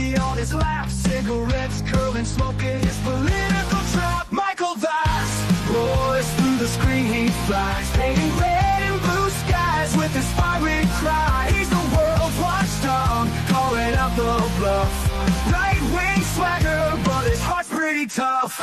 baby on his lap, cigarettes curling, smoking his political trap. Michael Vast roars through the screen, he flies, painting red and blue skies with his fiery cry. He's the world's watchdog, calling out the bluff. Right-wing swagger, but his heart's pretty tough.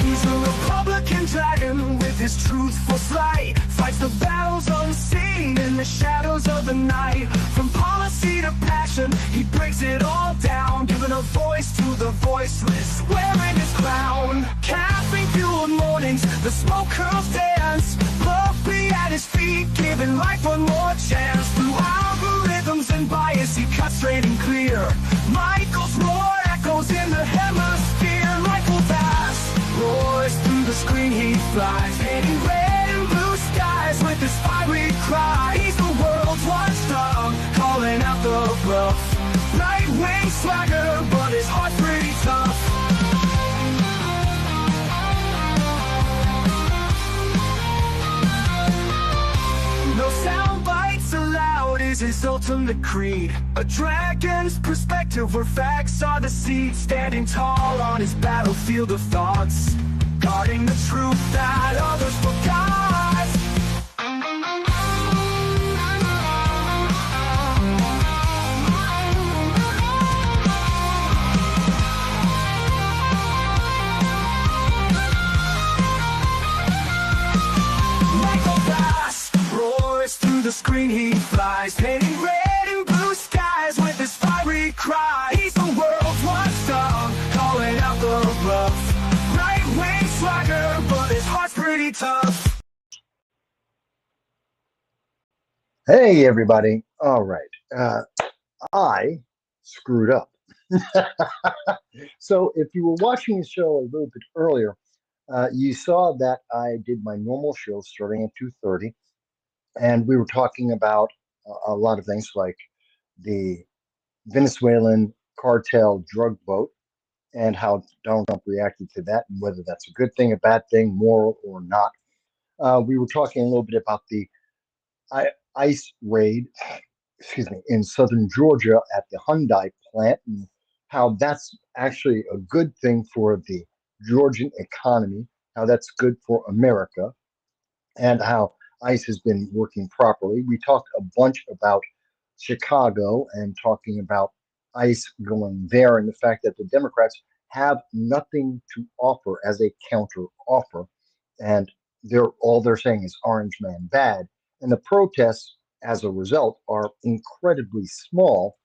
He's a Republican dragon with his truthful slight, fights the battles unseen in the shadows of the night. From policy to passion, he breaks it all down, giving a voice to the voiceless, wearing his crown. Caffeine-fueled mornings, the smoke curls dance, Puppy at his feet, giving life one more chance. Through algorithms and bias, he cuts straight and clear. Michael's roar echoes in the hemisphere. Michael Vast roars through the screen, he flies, painting red and blue skies with his fiery cry. He's the world's watchdog, calling out the bluff. Right-wing swagger, but his heart's pretty tough. No soundbites allowed is his ultimate creed. A dragon's perspective where facts are the seed. Standing tall on his battlefield of thoughts, guarding the truth that others forgot. Michael Vast roars through the screen, he flies, painting red and blue skies with his fiery cry. He's the world's watchdog, calling out the bluff. Right-wing swagger, but his heart's pretty tough. Hey, everybody. All right. I screwed up. So if you were watching the show a little bit earlier, you saw that I did my normal show starting at 2:30, and we were talking about a lot of things like the Venezuelan cartel drug boat and how Donald Trump reacted to that, and whether that's a good thing, a bad thing, moral or not. We were talking a little bit about the ICE raid, in southern Georgia at the Hyundai plant, and how that's actually a good thing for the Georgian economy, how that's good for America, and how ICE has been working properly. We talked a bunch about Chicago and talking about ICE going there and the fact that the Democrats have nothing to offer as a counter offer, and all they're saying is Orange Man bad. And the protests, as a result, are incredibly small.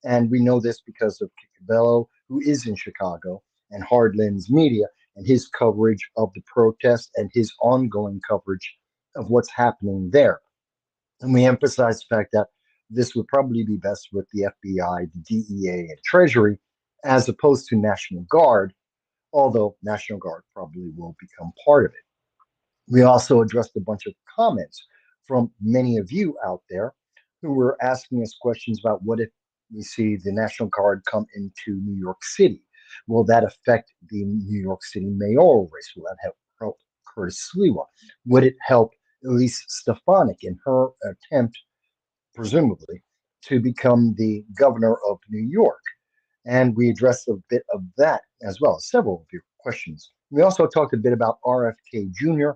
And we know this because of Kikabello, who is in Chicago, and Hardlin's media and his coverage of the protest and his ongoing coverage of what's happening there. And we emphasize the fact that this would probably be best with the FBI, the DEA, and Treasury, as opposed to National Guard, although National Guard probably will become part of it. We also addressed a bunch of comments from many of you out there who were asking us questions about what if we see the National Guard come into New York City? Will that affect the New York City mayoral race? Will that help Curtis Sliwa? Would it help Elise Stefanik in her attempt, presumably, to become the governor of New York? And we addressed a bit of that as well, several of your questions. We also talked a bit about RFK Jr.,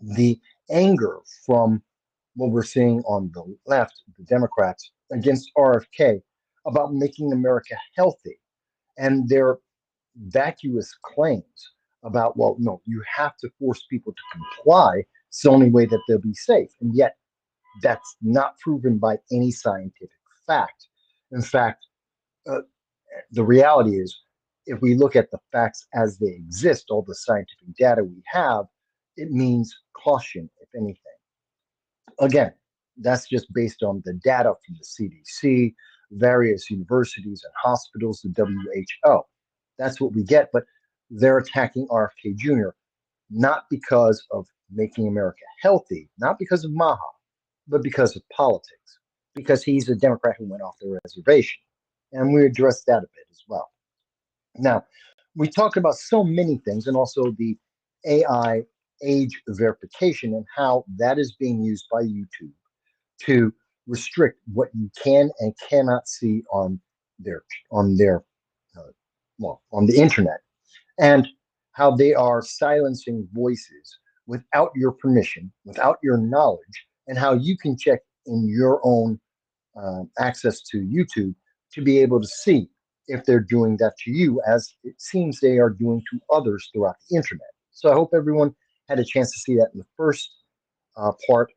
the anger from what we're seeing on the left, the Democrats, against RFK about making America healthy, and their vacuous claims about, well, no, you have to force people to comply. It's the only way that they'll be safe. And yet that's not proven by any scientific fact. In fact, the reality is, if we look at the facts as they exist, all the scientific data we have, it means caution, if anything. Again, that's just based on the data from the CDC, various universities and hospitals, the WHO. That's what we get, but they're attacking RFK Jr. not because of making America healthy, not because of Maha, but because of politics, because he's a Democrat who went off the reservation. And we addressed that a bit as well. Now, we talked about so many things, and also the AI age verification and how that is being used by YouTube to restrict what you can and cannot see their on their on the internet, and how they are silencing voices without your permission, without your knowledge, and how you can check in your own access to YouTube to be able to see if they're doing that to you, as it seems they are doing to others throughout the internet. So I hope everyone had a chance to see that in the first part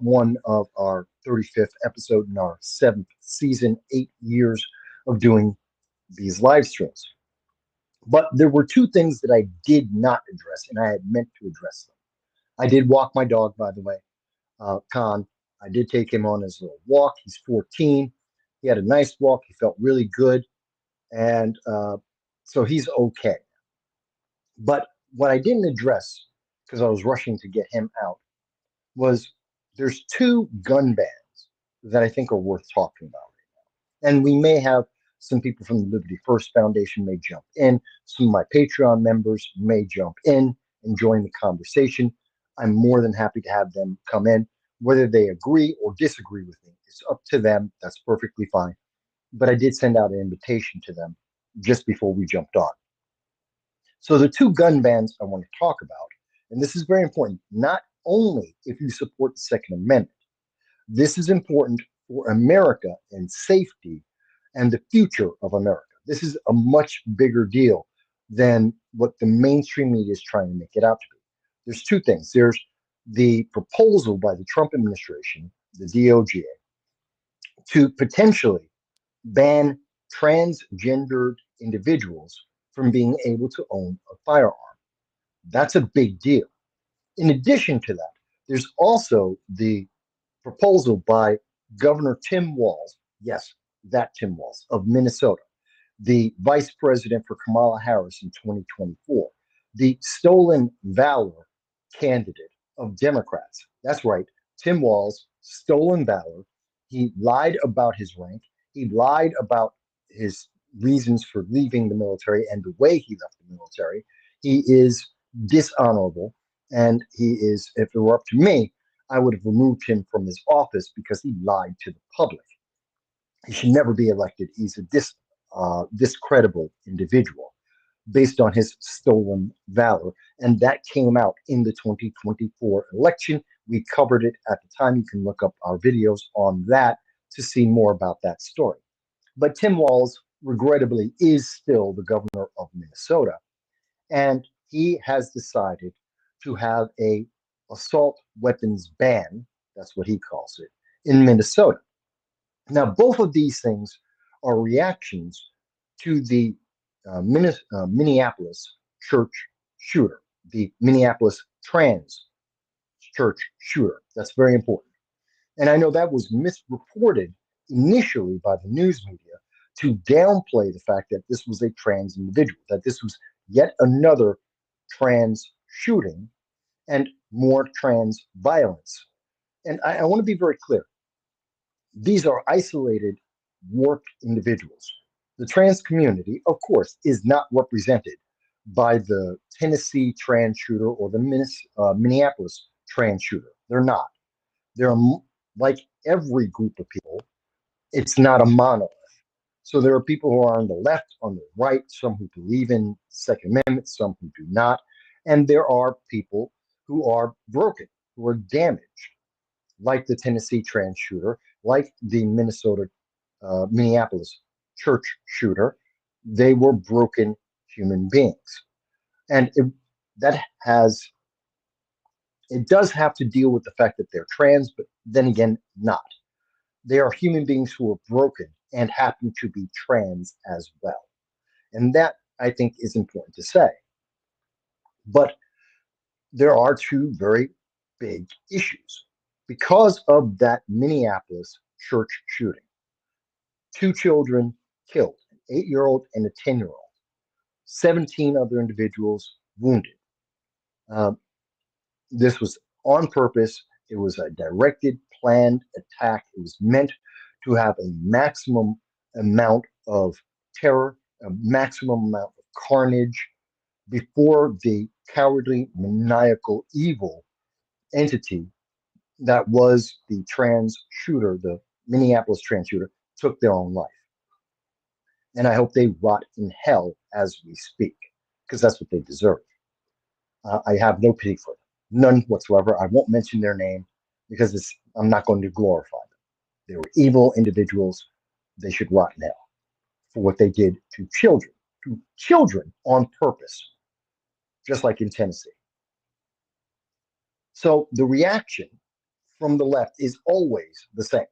one of our 35th episode in our seventh season, 8 years of doing these live streams. But there were two things that I did not address, and I had meant to address them. I did walk my dog, by the way, Khan. I did take him on his little walk. He's 14. He had a nice walk. He felt really good. And so he's okay. But what I didn't address, because I was rushing to get him out, was there's two gun bans that I think are worth talking about. And we may have some people from the Liberty First Foundation may jump in. Some of my Patreon members may jump in and join the conversation. I'm more than happy to have them come in. Whether they agree or disagree with me, it's up to them. That's perfectly fine. But I did send out an invitation to them just before we jumped on. So the two gun bans I want to talk about, and this is very important, not only if you support the Second Amendment, this is important for America and safety and the future of America. This is a much bigger deal than what the mainstream media is trying to make it out to be. There's two things. There's the proposal by the Trump administration, the DOJ, to potentially ban transgendered individuals from being able to own a firearm. That's a big deal. In addition to that, there's also the proposal by Governor Tim Walz, yes, that Tim Walz of Minnesota, the vice president for Kamala Harris in 2024, the stolen valor candidate of Democrats. That's right, Tim Walz, stolen valor. He lied about his rank. He lied about his reasons for leaving the military and the way he left the military. He is dishonorable. And he is, if it were up to me, I would have removed him from his office because he lied to the public. He should never be elected. He's a discredible individual based on his stolen valor. And that came out in the 2024 election. We covered it at the time. You can look up our videos on that to see more about that story. But Tim Walz, regrettably, is still the governor of Minnesota. And he has decided to have a assault weapons ban, that's what he calls it, in Minnesota. Now, both of these things are reactions to the Minneapolis church shooter, the Minneapolis trans church shooter. That's very important. And I know that was misreported initially by the news media to downplay the fact that this was a trans individual, that this was yet another trans shooting and more trans violence. And I want to be very clear. These are isolated, warped individuals. The trans community, of course, is not represented by the Tennessee trans shooter or the Minneapolis trans shooter. They're not. They're like every group of people, it's not a monolith. So there are people who are on the left, on the right, some who believe in Second Amendment, some who do not. And there are people who are broken, who are damaged, like the Tennessee trans shooter, like the Minneapolis church shooter. They were broken human beings. And that has, it does have to deal with the fact that they're trans, but then again, not. They are human beings who are broken and happen to be trans as well. And that, I think, is important to say. But there are two very big issues. Because of that Minneapolis church shooting, two children killed, an 8-year-old and a 10-year-old, 17 other individuals wounded. This was on purpose. It was a directed, planned attack. It was meant to have a maximum amount of terror, a maximum amount of carnage. before the cowardly, maniacal, evil entity that was the trans shooter, the Minneapolis trans shooter, took their own life. And I hope they rot in hell as we speak, because that's what they deserve. I have no pity for them, none whatsoever. I won't mention their name because I'm not going to glorify them. They were evil individuals. They should rot in hell for what they did to children on purpose, just like in Tennessee. So the reaction from the left is always the same.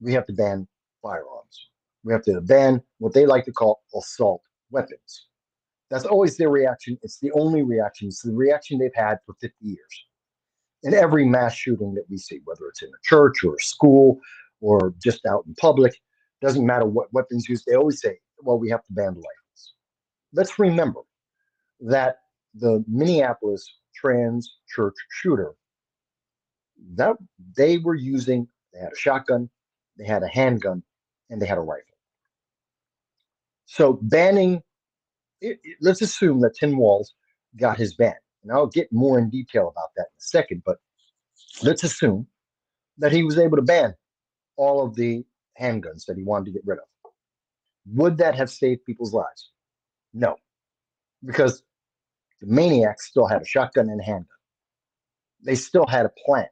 We have to ban firearms. We have to ban what they like to call assault weapons. That's always their reaction. It's the only reaction. It's the reaction they've had for 50 years. In every mass shooting that we see, whether it's in a church or a school or just out in public, doesn't matter what weapons used, they always say, well, we have to ban the rifles. Let's remember that the Minneapolis trans church shooter, that they were using, they had a shotgun, they had a handgun, and they had a rifle. So banning, let's assume that Tim Walz got his ban. And I'll get more in detail about that in a second, but let's assume that he was able to ban all of the handguns that he wanted to get rid of. Would that have saved people's lives? No, because the maniacs still had a shotgun and a handgun. They still had a plan.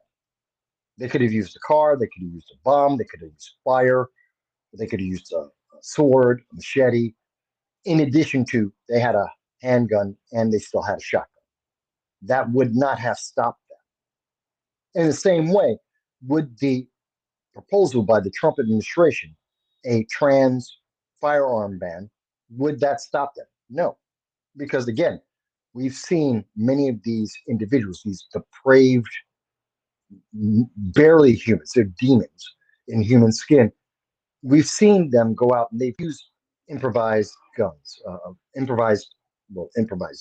They could have used a car, they could have used a bomb, they could have used fire, they could have used a sword, a machete. In addition to, they had a handgun and they still had a shotgun. That would not have stopped them. In the same way, would the proposal by the Trump administration, a trans firearm ban, would that stop them? No, because again, we've seen many of these individuals, these depraved, barely humans, they're demons in human skin. We've seen them go out and they've used improvised guns, improvised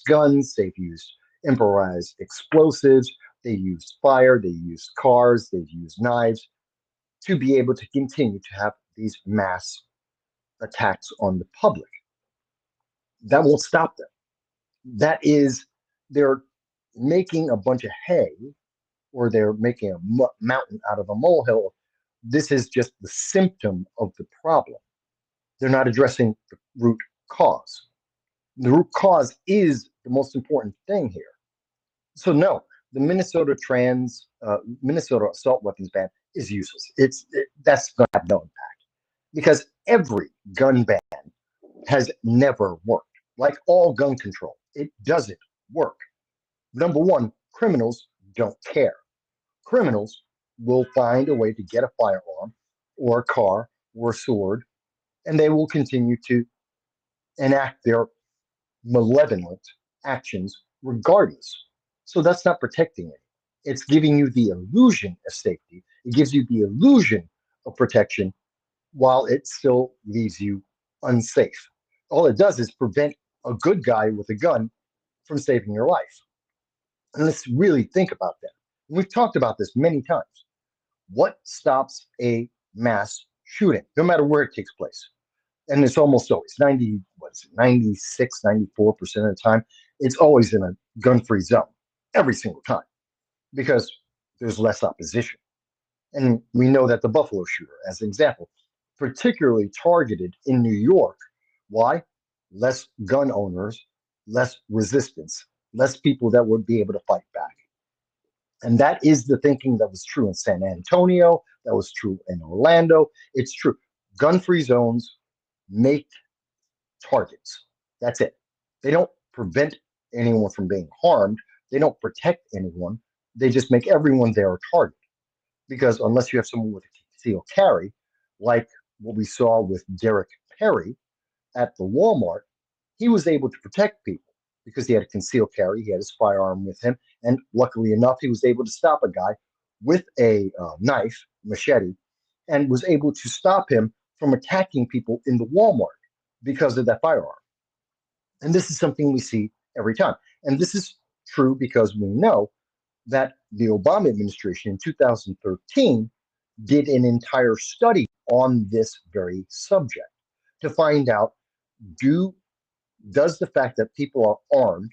guns. They've used improvised explosives. They used fire. They used cars. They've used knives to be able to continue to have these mass attacks on the public. That won't stop them. That is, they're making a bunch of hay or they're making a mountain out of a molehill. This is just the symptom of the problem. They're not addressing the root cause. The root cause is the most important thing here. So no, the Minnesota assault weapons ban is useless. That's going to have no impact because every gun ban has never worked. Like all gun control, it doesn't work. Number one, criminals don't care. Criminals will find a way to get a firearm or a car or a sword, and they will continue to enact their malevolent actions regardless. So that's not protecting it. It's giving you the illusion of safety. It gives you the illusion of protection while it still leaves you unsafe. All it does is prevent a good guy with a gun from saving your life. And let's really think about that. We've talked about this many times. What stops a mass shooting, no matter where it takes place? And it's almost always 90, what is it, 96, 94% of the time, it's always in a gun-free zone every single time because there's less opposition. And we know that the Buffalo shooter, as an example, particularly targeted in New York. Why? Less gun owners, less resistance, less people that would be able to fight back. And that is the thinking that was true in San Antonio, that was true in Orlando. It's true. Gun-free zones make targets. That's it. They don't prevent anyone from being harmed. They don't protect anyone. They just make everyone there a target. Because unless you have someone with a concealed carry, like what we saw with Derek Perry at the Walmart, he was able to protect people because he had a concealed carry. He had his firearm with him. And luckily enough, he was able to stop a guy with a knife, machete, and was able to stop him from attacking people in the Walmart because of that firearm. And this is something we see every time. And this is true because we know that the Obama administration in 2013 did an entire study on this very subject to find out, do Does the fact that people are armed,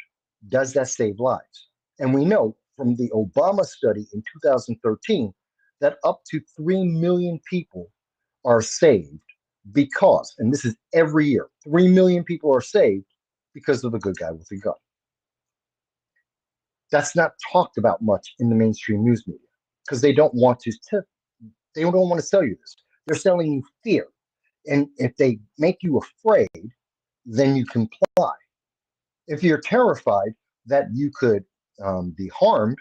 does that save lives? And we know from the Obama study in 2013 that up to 3 million people are saved because, and this is every year, 3 million people are saved because of a good guy with a gun. That's not talked about much in the mainstream news media because they don't want to. They don't want to sell you this. They're selling you fear, and if they make you afraid, then you comply. If you're terrified that you could be harmed,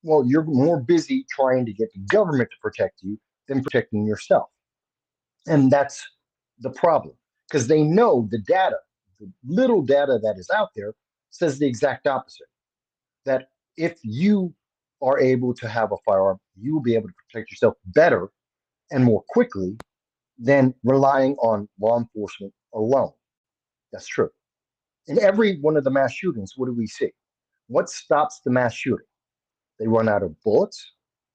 well, you're more busy trying to get the government to protect you than protecting yourself, and that's the problem because they know the data, the little data that is out there, says the exact opposite. That if you are able to have a firearm, you will be able to protect yourself better and more quickly than relying on law enforcement alone. That's true. In every one of the mass shootings, what do we see? What stops the mass shooting? They run out of bullets,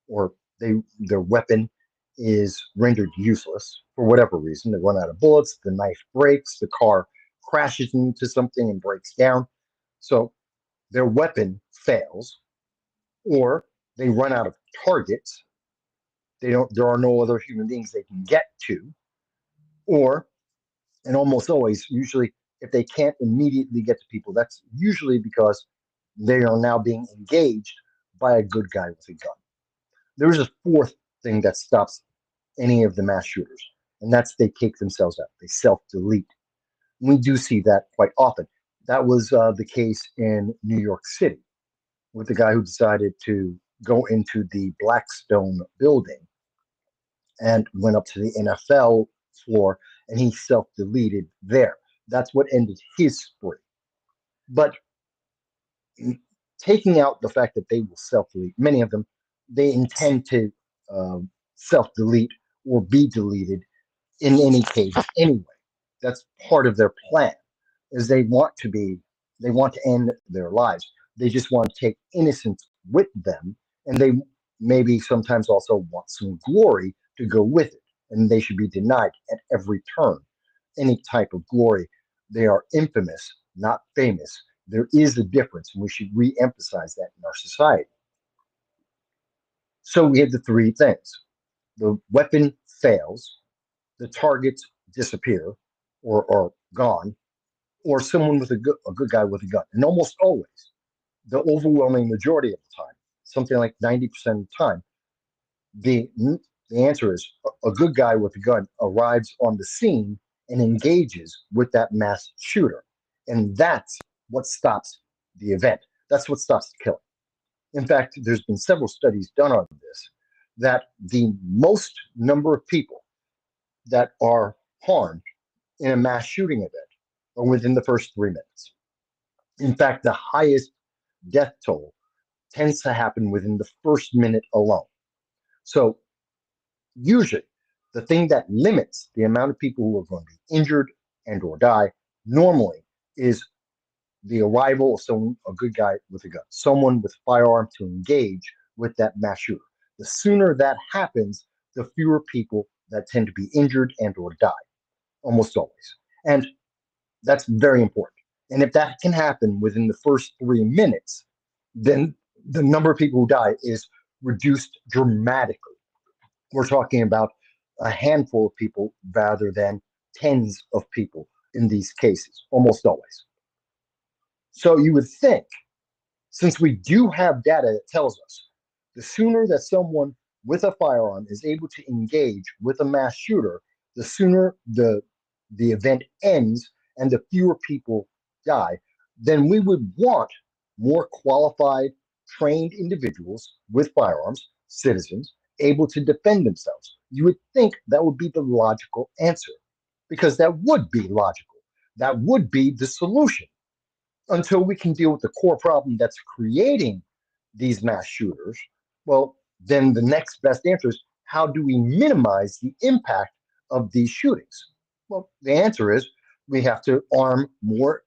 or their weapon is rendered useless for whatever reason. They run out of bullets, the knife breaks, the car crashes into something and breaks down. So their weapon fails, or they run out of targets. There are no other human beings they can get to, or, and almost always, usually, if they can't immediately get to people, that's usually because they are now being engaged by a good guy with a gun. There's a fourth thing that stops any of the mass shooters, and that's they take themselves out. They self-delete. We do see that quite often. That was the case in New York City with the guy who decided to go into the Blackstone building and went up to the NFL floor, and he self-deleted there. That's what ended his spree. But taking out the fact that they will self-delete, many of them, they intend to uh, self-delete or be deleted in any case anyway. That's part of their plan, is they want to end their lives. They just want to take innocence with them, and they maybe sometimes also want some glory to go with it, and they should be denied at every turn any type of glory. They are infamous, not famous. There is a difference, and we should re-emphasize that in our society. So we have the three things: the weapon fails, the targets disappear or are gone, or someone with a good guy with a gun. And almost always, the overwhelming majority of the time, something like 90% of the time, the, the answer is a good guy with a gun arrives on the scene and engages with that mass shooter. And that's what stops the event. That's what stops the killing. In fact, there's been several studies done on this that the most number of people that are harmed in a mass shooting event are within the first 3 minutes. In fact, the highest death toll tends to happen within the first minute alone. So, usually, the thing that limits the amount of people who are going to be injured and or die normally is the arrival of someone, a good guy with a gun, someone with a firearm to engage with that mass shooter. The sooner that happens, the fewer people that tend to be injured and or die, almost always. And that's very important. And if that can happen within the first 3 minutes, then the number of people who die is reduced dramatically. We're talking about a handful of people rather than tens of people in these cases, almost always. So you would think, since we do have data that tells us the sooner that someone with a firearm is able to engage with a mass shooter, the sooner the event ends and the fewer people die, then we would want more qualified, trained individuals with firearms, citizens, able to defend themselves. You would think that would be the logical answer because that would be logical. That would be the solution until we can deal with the core problem that's creating these mass shooters. Well, then the next best answer is how do we minimize the impact of these shootings? Well, the answer is we have to arm more.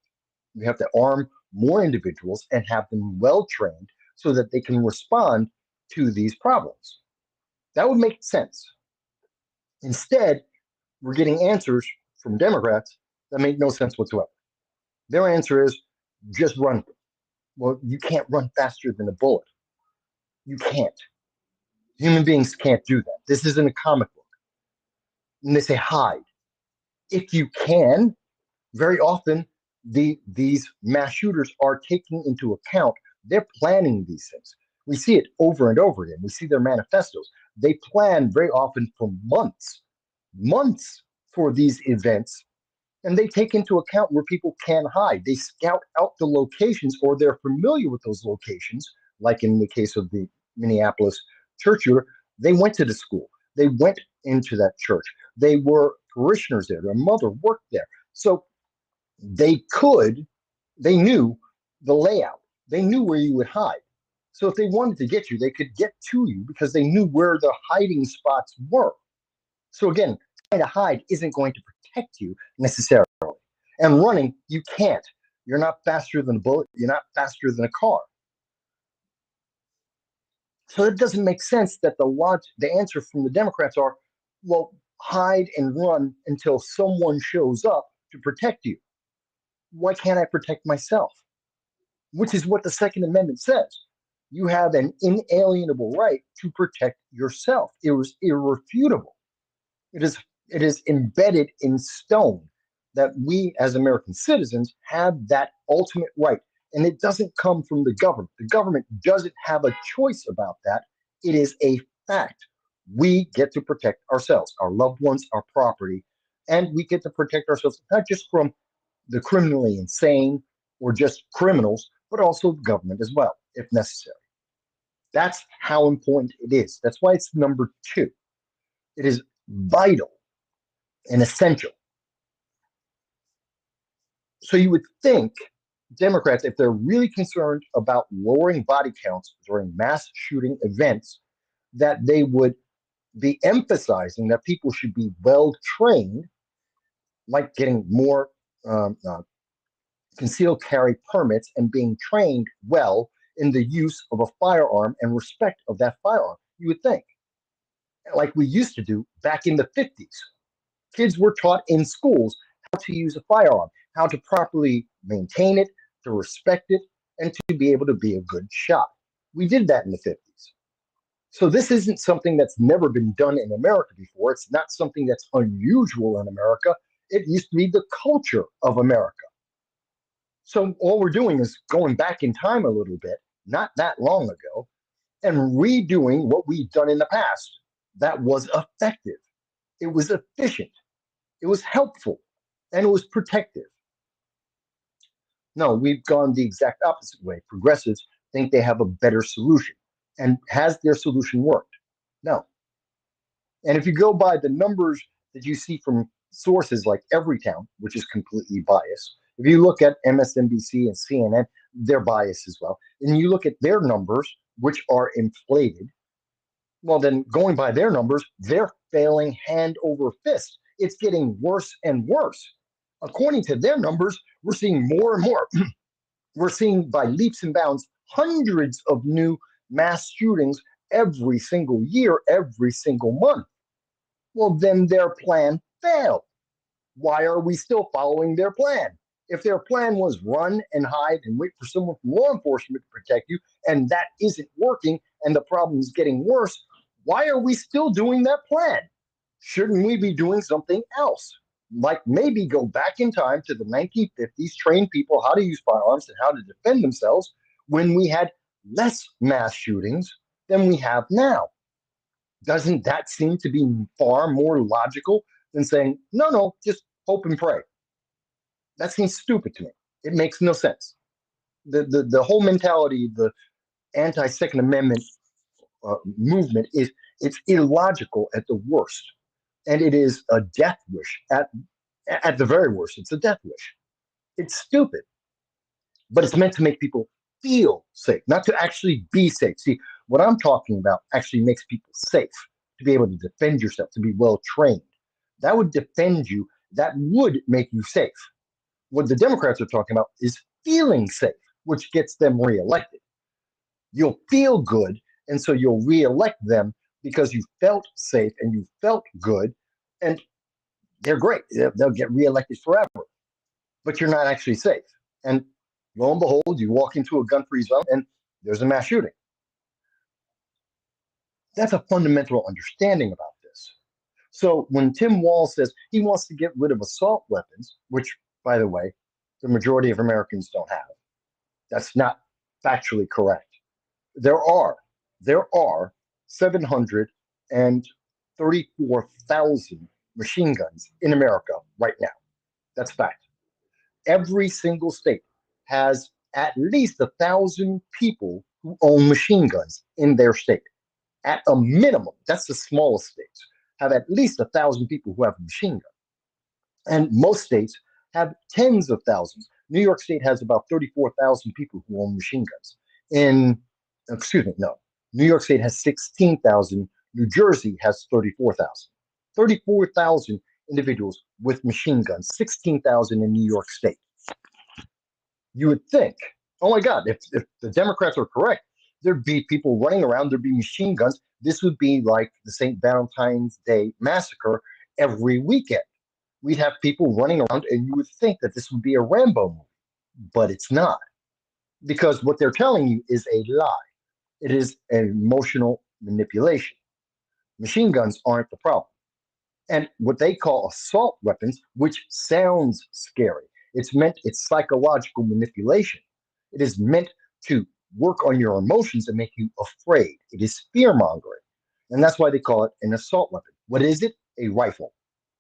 We have to arm more individuals and have them well trained so that they can respond to these problems. That would make sense. Instead, we're getting answers from Democrats that make no sense whatsoever. Their answer is just run. Well, you can't run faster than a bullet. You can't. Human beings can't do that. This isn't a comic book. And they say hide. If you can, very often these mass shooters are taking into account, they're planning these things. We see it over and over again. We see their manifestos. They plan very often for months for these events, and they take into account where people can hide. They scout out the locations, or they're familiar with those locations, like in the case of the Minneapolis church shooter. They went to the school, they went into that church, they were parishioners there, their mother worked there. So they knew the layout, they knew where you would hide. So if they wanted to get you, they could get to you because they knew where the hiding spots were. So again, trying to hide isn't going to protect you necessarily. And running, you can't. You're not faster than a bullet. You're not faster than a car. So it doesn't make sense that the answer from the Democrats are, well, hide and run until someone shows up to protect you. Why can't I protect myself? Which is what the Second Amendment says. You have an inalienable right to protect yourself. It was irrefutable. It is it is embedded in stone that we as American citizens have that ultimate right. And it doesn't come from the government. The government doesn't have a choice about that. It is a fact. We get to protect ourselves, our loved ones, our property, and we get to protect ourselves not just from the criminally insane or just criminals, but also the government as well, if necessary. That's how important it is. That's why it's number two. It is vital and essential. So you would think Democrats, if they're really concerned about lowering body counts during mass shooting events, that they would be emphasizing that people should be well trained, like getting more um, uh, concealed carry permits and being trained well in the use of a firearm and respect of that firearm. You would think, like we used to do back in the 50s. Kids were taught in schools how to use a firearm, how to properly maintain it, to respect it, and to be able to be a good shot. We did that in the 50s. So this isn't something that's never been done in America before. It's not something that's unusual in America. It used to be the culture of America. So all we're doing is going back in time a little bit, not that long ago, and redoing what we've done in the past. That was effective. It was efficient. It was helpful, and it was protective. No, we've gone the exact opposite way. Progressives think they have a better solution. And has their solution worked? No. And if you go by the numbers that you see from sources like Everytown, which is completely biased, if you look at MSNBC and CNN, they're biased as well. And you look at their numbers, which are inflated, well, then going by their numbers, they're failing hand over fist. It's getting worse and worse. According to their numbers, we're seeing more and more. We're seeing by leaps and bounds hundreds of new mass shootings every single year, every single month. Well, then their plan failed. Why are we still following their plan? If their plan was run and hide and wait for someone from law enforcement to protect you, and that isn't working and the problem is getting worse, why are we still doing that plan? Shouldn't we be doing something else? Like maybe go back in time to the 1950s, train people how to use firearms and how to defend themselves when we had less mass shootings than we have now. Doesn't that seem to be far more logical than saying, no, no, just hope and pray? That seems stupid to me. It makes no sense. The whole mentality, the anti-Second Amendment movement it's illogical at the worst, and it is a death wish at the very worst. It's a death wish. It's stupid, but it's meant to make people feel safe, not to actually be safe. See, what I'm talking about actually makes people safe to be able to defend yourself, to be well trained. That would defend you. That would make you safe. What the Democrats are talking about is feeling safe, which gets them reelected. You'll feel good, and so you'll reelect them because you felt safe and you felt good, and they're great. They'll get reelected forever, but you're not actually safe. And lo and behold, you walk into a gun-free zone and there's a mass shooting. That's a fundamental understanding about this. So when Tim Walz says he wants to get rid of assault weapons, which, by the way, the majority of Americans don't have, that's not factually correct. There are 734,000 machine guns in America right now. That's fact. Every single state has at least 1,000 people who own machine guns in their state. At a minimum, that's the smallest states, have at least 1,000 people who have a machine gun. And most states have tens of thousands. New York State has about 34,000 people who own machine guns. Excuse me, no. New York State has 16,000. New Jersey has 34,000. 34,000 individuals with machine guns, 16,000 in New York State. You would think, oh my God, if the Democrats are correct, there'd be people running around, there'd be machine guns. This would be like the St. Valentine's Day massacre every weekend. We'd have people running around, and you would think that this would be a Rambo movie, but it's not. Because what they're telling you is a lie. It is an emotional manipulation. Machine guns aren't the problem. And what they call assault weapons, which sounds scary, it's psychological manipulation. It is meant to work on your emotions and make you afraid. It is fear mongering. And that's why they call it an assault weapon. What is it? A rifle.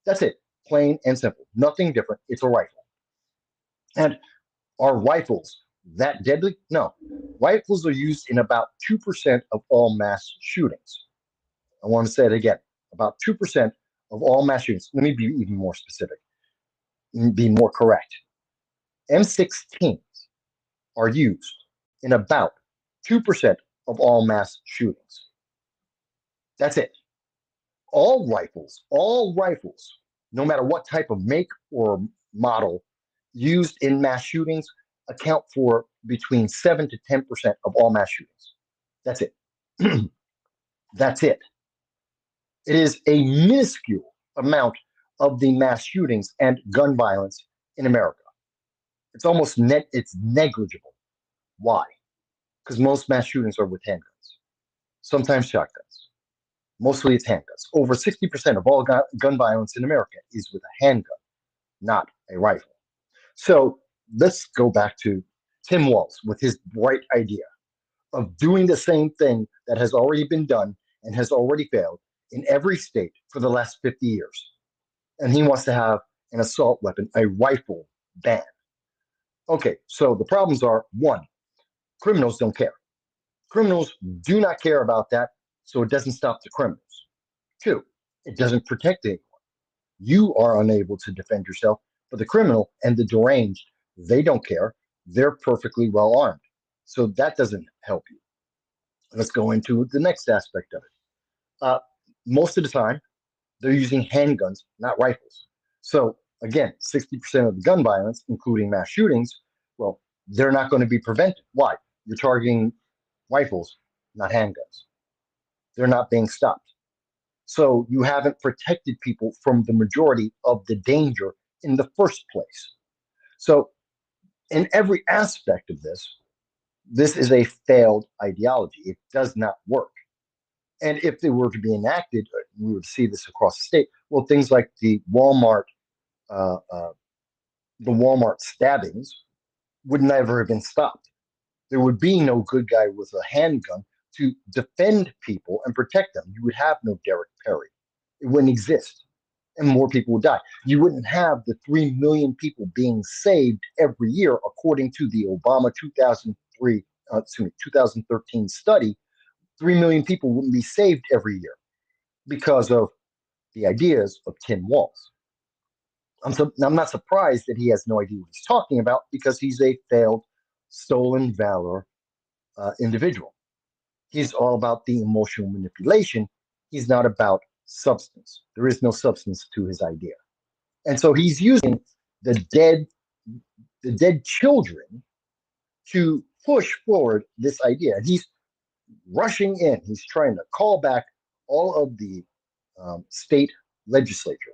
That's it. Plain and simple. Nothing different. It's a rifle. And are rifles that deadly? No. Rifles are used in about 2% of all mass shootings. I want to say it again. About 2% of all mass shootings. Let me be even more specific, be more correct. M16s are used in about 2% of all mass shootings. That's it. All rifles, no matter what type of make or model used in mass shootings, account for between 7 to 10% of all mass shootings. That's it. That's it. It is a minuscule amount of the mass shootings and gun violence in America. It's negligible. Why? Because most mass shootings are with handguns, sometimes shotguns. Mostly it's handguns. Over 60% of all gun violence in America is with a handgun, not a rifle. So let's go back to Tim Walz with his bright idea of doing the same thing that has already been done and has already failed in every state for the last 50 years. And he wants to have an assault weapon, a rifle ban. Okay, so the problems are one, criminals don't care. Criminals do not care about that, so it doesn't stop the criminals. Two, it doesn't protect anyone. You are unable to defend yourself, but the criminal and the deranged, they don't care. They're perfectly well armed. So that doesn't help you. Let's go into the next aspect of it. Most of the time, they're using handguns, not rifles. So again, 60% of the gun violence, including mass shootings, well, they're not going to be prevented. Why? You're targeting rifles, not handguns. They're not being stopped. So you haven't protected people from the majority of the danger in the first place. So in every aspect of this is a failed ideology. It does not work. And if they were to be enacted, we would see this across the state. Well, things like uh, uh, the Walmart stabbings would never have been stopped. There would be no good guy with a handgun to defend people and protect them. You would have no Derek Perry. It wouldn't exist, and more people would die. You wouldn't have the 3 million people being saved every year, according to the Obama 2013 study. 3 million people wouldn't be saved every year because of the ideas of Tim Walz. I'm not surprised that he has no idea what he's talking about because he's a failed, stolen valor individual. He's all about the emotional manipulation. He's not about substance. There is no substance to his idea. And so he's using the dead children to push forward this idea. He's rushing in. He's trying to call back all of the state legislature,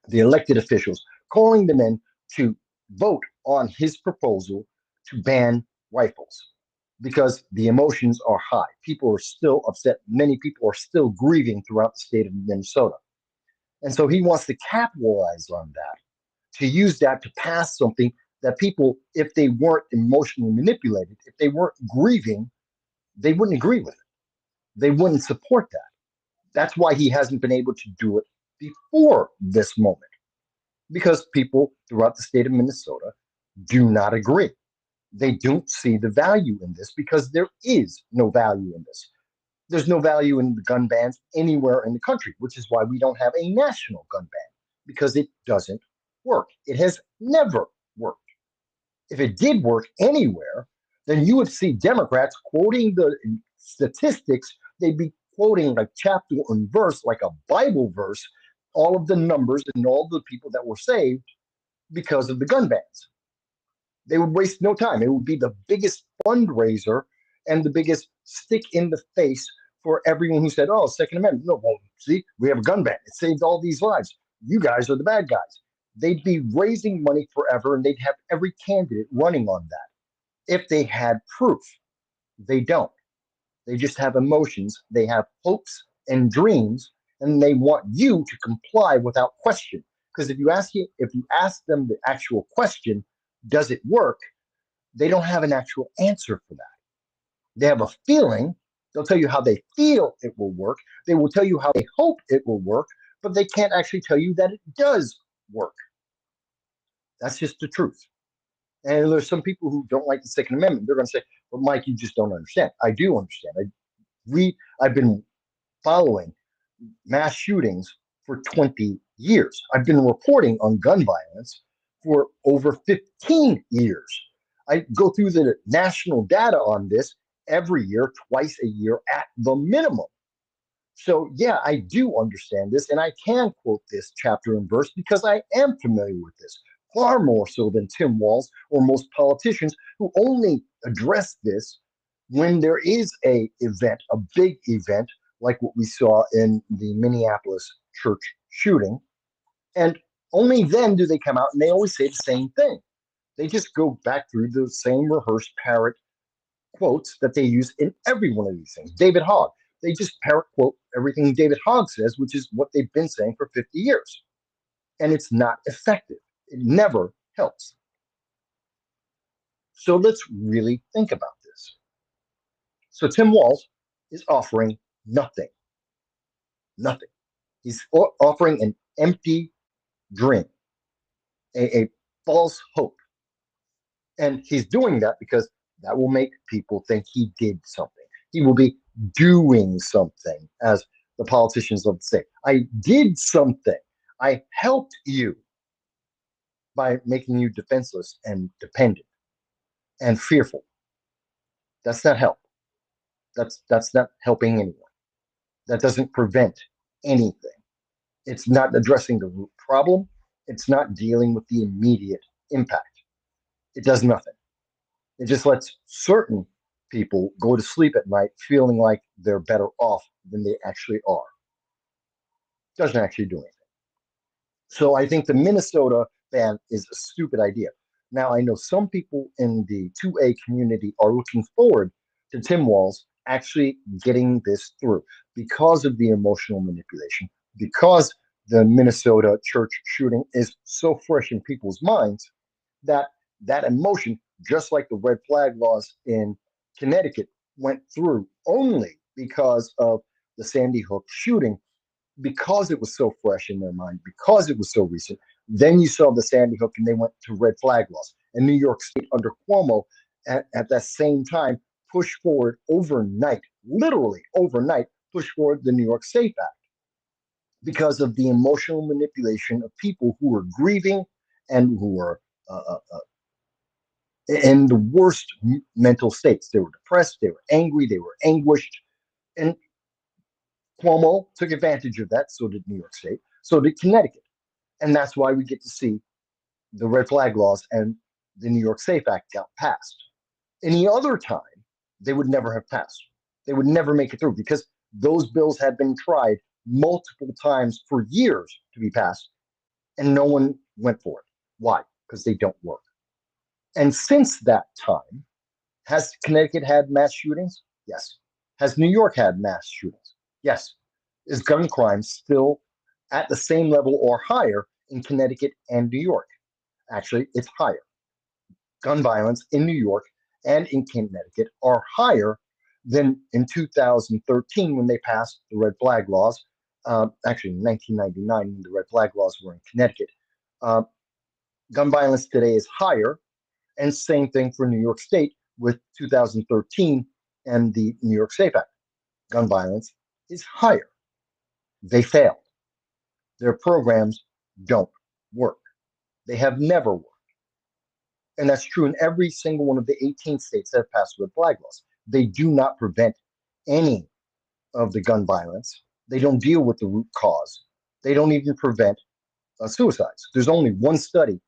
the elected officials, calling them in to vote on his proposal to ban rifles because the emotions are high. People are still upset. Many people are still grieving throughout the state of Minnesota. And so he wants to capitalize on that, to use that to pass something that people, if they weren't emotionally manipulated, if they weren't grieving, they wouldn't agree with it. They wouldn't support that. That's why he hasn't been able to do it before this moment, because people throughout the state of Minnesota do not agree. They don't see the value in this because there is no value in this. There's no value in the gun bans anywhere in the country, which is why we don't have a national gun ban, because it doesn't work. It has never worked. If it did work anywhere, then you would see Democrats quoting the statistics. They'd be quoting like chapter and verse, like a Bible verse, all of the numbers and all the people that were saved because of the gun bans. They would waste no time. It would be the biggest fundraiser and the biggest stick in the face for everyone who said, oh, Second Amendment. No, well, see, we have a gun ban. It saved all these lives. You guys are the bad guys. They'd be raising money forever and they'd have every candidate running on that if they had proof. They don't. They just have emotions. They have hopes and dreams, and they want you to comply without question. Because if you ask them the actual question, does it work? They don't have an actual answer for that. They have a feeling. They'll tell you how they feel it will work. They will tell you how they hope it will work, but they can't actually tell you that it does work. That's just the truth. And there's some people who don't like the Second Amendment. They're going to say, "Well, Mike, you just don't understand." I do understand. I've been following mass shootings for 20 years. I've been reporting on gun violence for over 15 years. I go through the national data on this every year, twice a year at the minimum. So, yeah, I do understand this, and I can quote this chapter and verse because I am familiar with this, far more so than Tim Walz or most politicians who only address this when there is a big event like what we saw in the Minneapolis church shooting. And only then do they come out and they always say the same thing. They just go back through the same rehearsed parrot quotes that they use in every one of these things. David Hogg, they just parrot quote everything David Hogg says, which is what they've been saying for 50 years. And it's not effective. It never helps. So let's really think about this. So Tim Walz is offering nothing. Nothing. He's offering an empty dream, a false hope. And he's doing that because that will make people think he did something. He will be doing something, as the politicians love to say. I did something. I helped you by making you defenseless and dependent and fearful. That's not help. That's not helping anyone. That doesn't prevent anything. It's not addressing the root problem. It's not dealing with the immediate impact. It does nothing. It just lets certain people go to sleep at night feeling like they're better off than they actually are. It doesn't actually do anything. So I think the Minnesota ban is a stupid idea. Now, I know some people in the 2A community are looking forward to Tim Walz actually getting this through because of the emotional manipulation, because the Minnesota church shooting is so fresh in people's minds that that emotion, just like the red flag laws in Connecticut, went through only because of the Sandy Hook shooting, because it was so fresh in their mind, because it was so recent. Then you saw the Sandy Hook and they went to red flag laws. And New York State under Cuomo at that same time pushed forward overnight, literally overnight, pushed forward the New York Safe Act because of the emotional manipulation of people who were grieving and who were in the worst mental states. They were depressed, they were angry, they were anguished. And Cuomo took advantage of that. So did New York State. So did Connecticut. And that's why we get to see the red flag laws and the New York Safe Act got passed. Any other time, they would never have passed. They would never make it through because those bills had been tried multiple times for years to be passed, and no one went for it. Why? Because they don't work. And since that time, has Connecticut had mass shootings? Yes. Has New York had mass shootings? Yes. Is gun crime still at the same level or higher in Connecticut and New York? Actually, it's higher. Gun violence in New York and in Connecticut are higher than in 2013 when they passed the red flag laws. Actually, in 1999 when the red flag laws were in Connecticut. Uh, Gun violence today is higher, and same thing for New York State with 2013 and the New York Safe Act. Gun violence is higher. They failed. Their programs don't work. They have never worked. And that's true in every single one of the 18 states that have passed red flag laws. They do not prevent any of the gun violence. They don't deal with the root cause. They don't even prevent suicides. There's only one study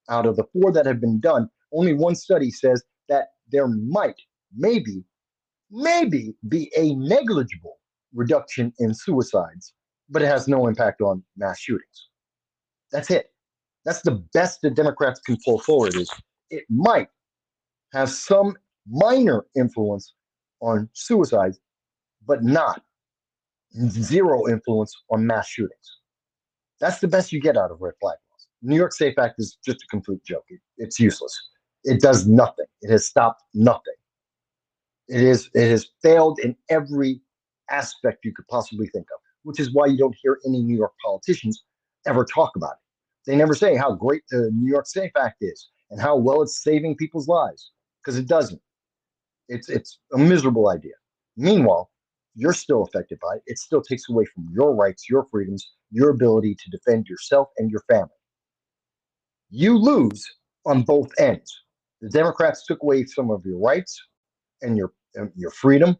out of the four that have been done. Only one study says that there might, maybe be a negligible reduction in suicides, but it has no impact on mass shootings. That's it. That's the best the Democrats can pull forward is it might have some minor influence on suicides, but not zero influence on mass shootings. That's the best you get out of red flag laws. New York Safe Act is just a complete joke. It's useless. It does nothing. It has stopped nothing. It has failed in every aspect you could possibly think of, which is why you don't hear any New York politicians ever talk about it. They never say how great the New York Safe Act is and how well it's saving people's lives, because it doesn't. It's a miserable idea. Meanwhile, you're still affected by it. It still takes away from your rights, your freedoms, your ability to defend yourself and your family. You lose on both ends. The Democrats took away some of your rights and your freedom,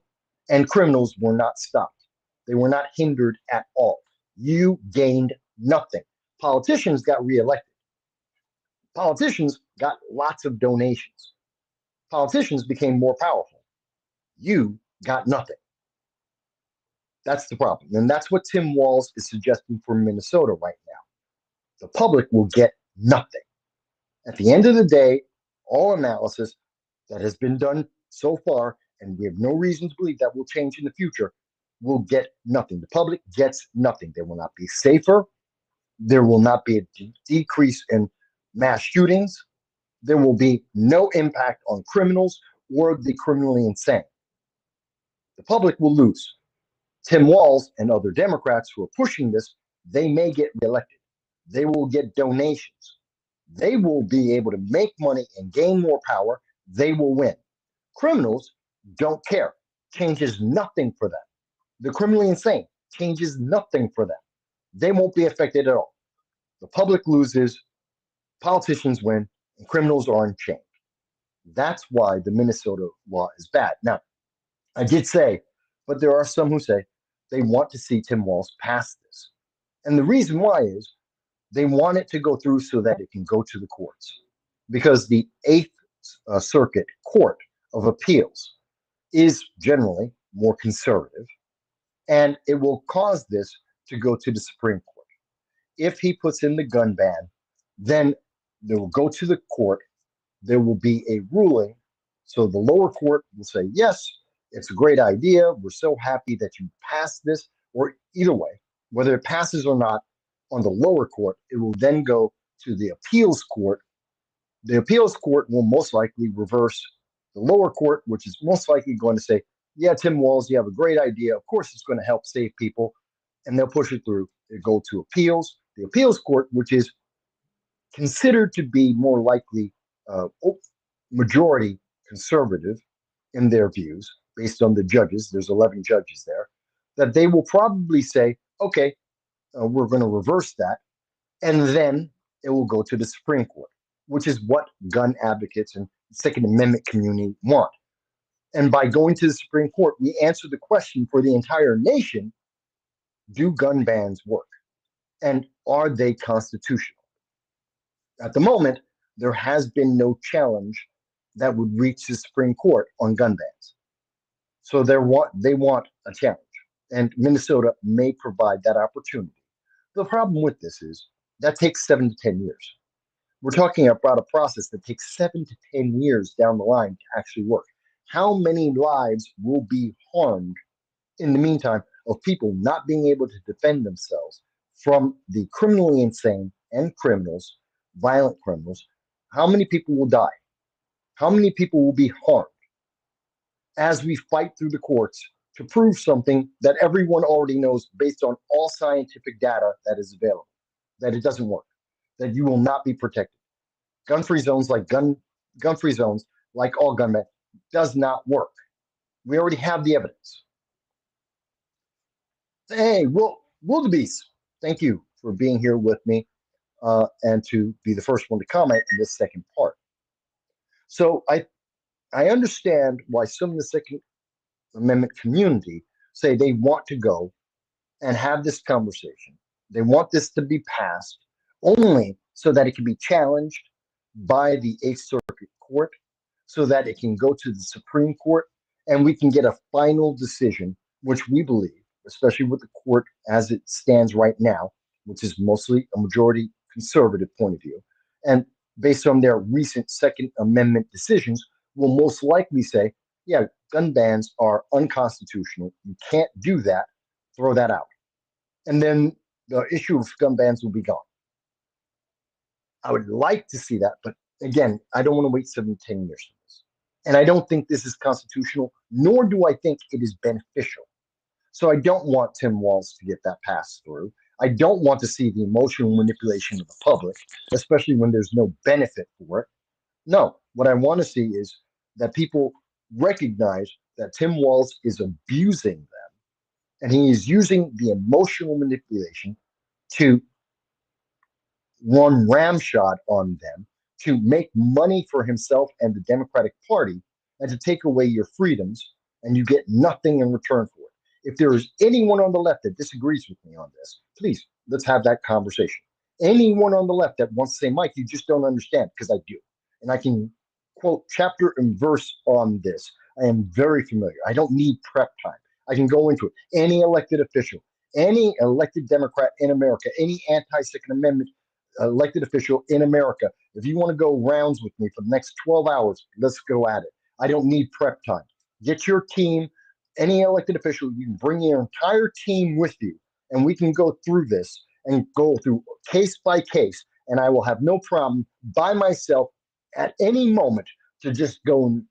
and criminals were not stopped. They were not hindered at all. You gained nothing. Politicians got reelected. Politicians got lots of donations. Politicians became more powerful. You got nothing. That's the problem. And that's what Tim Walz is suggesting for Minnesota right now. The public will get nothing. At the end of the day, all analysis that has been done so far, and we have no reason to believe that will change in the future, will get nothing. The public gets nothing. They will not be safer. There will not be a decrease in mass shootings. There will be no impact on criminals or the criminally insane. The public will lose. Tim Walz and other Democrats who are pushing this, they may get reelected. They will get donations. They will be able to make money and gain more power. They will win. Criminals don't care. Changes nothing for them. The criminally insane changes nothing for them. They won't be affected at all. The public loses, politicians win, and criminals are unchained. That's why the Minnesota law is bad. Now, I did say, but there are some who say they want to see Tim Walz pass this. And the reason why is they want it to go through so that it can go to the courts. Because the Eighth Circuit Court of Appeals is generally more conservative, and it will cause this to go to the Supreme Court. If he puts in the gun ban, then they will go to the court. There will be a ruling. So the lower court will say, yes, it's a great idea. We're so happy that you passed this. Or either way, whether it passes or not on the lower court, it will then go to the appeals court. The appeals court will most likely reverse the lower court, which is most likely going to say, yeah, Tim Walz, you have a great idea. Of course, it's going to help save people. And they'll push it through. They go to appeals. The appeals court, which is considered to be more likely majority conservative in their views, based on the judges, there's 11 judges there, that they will probably say, okay, we're going to reverse that. And then it will go to the Supreme Court, which is what gun advocates and Second Amendment community want. And by going to the Supreme Court, we answer the question for the entire nation: do gun bans work? And are they constitutional? At the moment, there has been no challenge that would reach the Supreme Court on gun bans. So they want a challenge. And Minnesota may provide that opportunity. The problem with this is that takes 7 to 10 years. We're talking about a process that takes 7 to 10 years down the line to actually work. How many lives will be harmed in the meantime of people not being able to defend themselves from the criminally insane and criminals, violent criminals? How many people will die? How many people will be harmed as we fight through the courts to prove something that everyone already knows based on all scientific data that is available, that it doesn't work, that you will not be protected? Gun-free zones gun-free zones like all gunmen does not work. We already have the evidence. Hey, Wildebeest, thank you for being here with me and to be the first one to comment in this second part. So I understand why some of the Second Amendment community say they want to go and have this conversation. They want this to be passed only so that it can be challenged by the Eighth Circuit Court, so that it can go to the Supreme Court, and we can get a final decision, which we believe, especially with the court as it stands right now, which is mostly a majority conservative point of view, and based on their recent Second Amendment decisions, will most likely say, yeah, gun bans are unconstitutional. You can't do that. Throw that out. And then the issue of gun bans will be gone. I would like to see that, but again, I don't want to wait 7 to 10 years for this. And I don't think this is constitutional, nor do I think it is beneficial. So I don't want Tim Walz to get that passed through. I don't want to see the emotional manipulation of the public, especially when there's no benefit for it. No, what I want to see is that people recognize that Tim Walz is abusing them, and he is using the emotional manipulation to run ramshot on them, to make money for himself and the Democratic Party, and to take away your freedoms, and you get nothing in return for it. If there is anyone on the left that disagrees with me on this, please, let's have that conversation. Anyone on the left that wants to say, Mike, you just don't understand, because I do. And I can quote chapter and verse on this. I am very familiar. I don't need prep time. I can go into it. Any elected official, any elected Democrat in America, any anti-Second Amendment elected official in America, if you want to go rounds with me for the next 12 hours, let's go at it. I don't need prep time. Get your team, any elected official, you can bring your entire team with you, and we can go through this and go through case by case, and I will have no problem by myself at any moment to just go and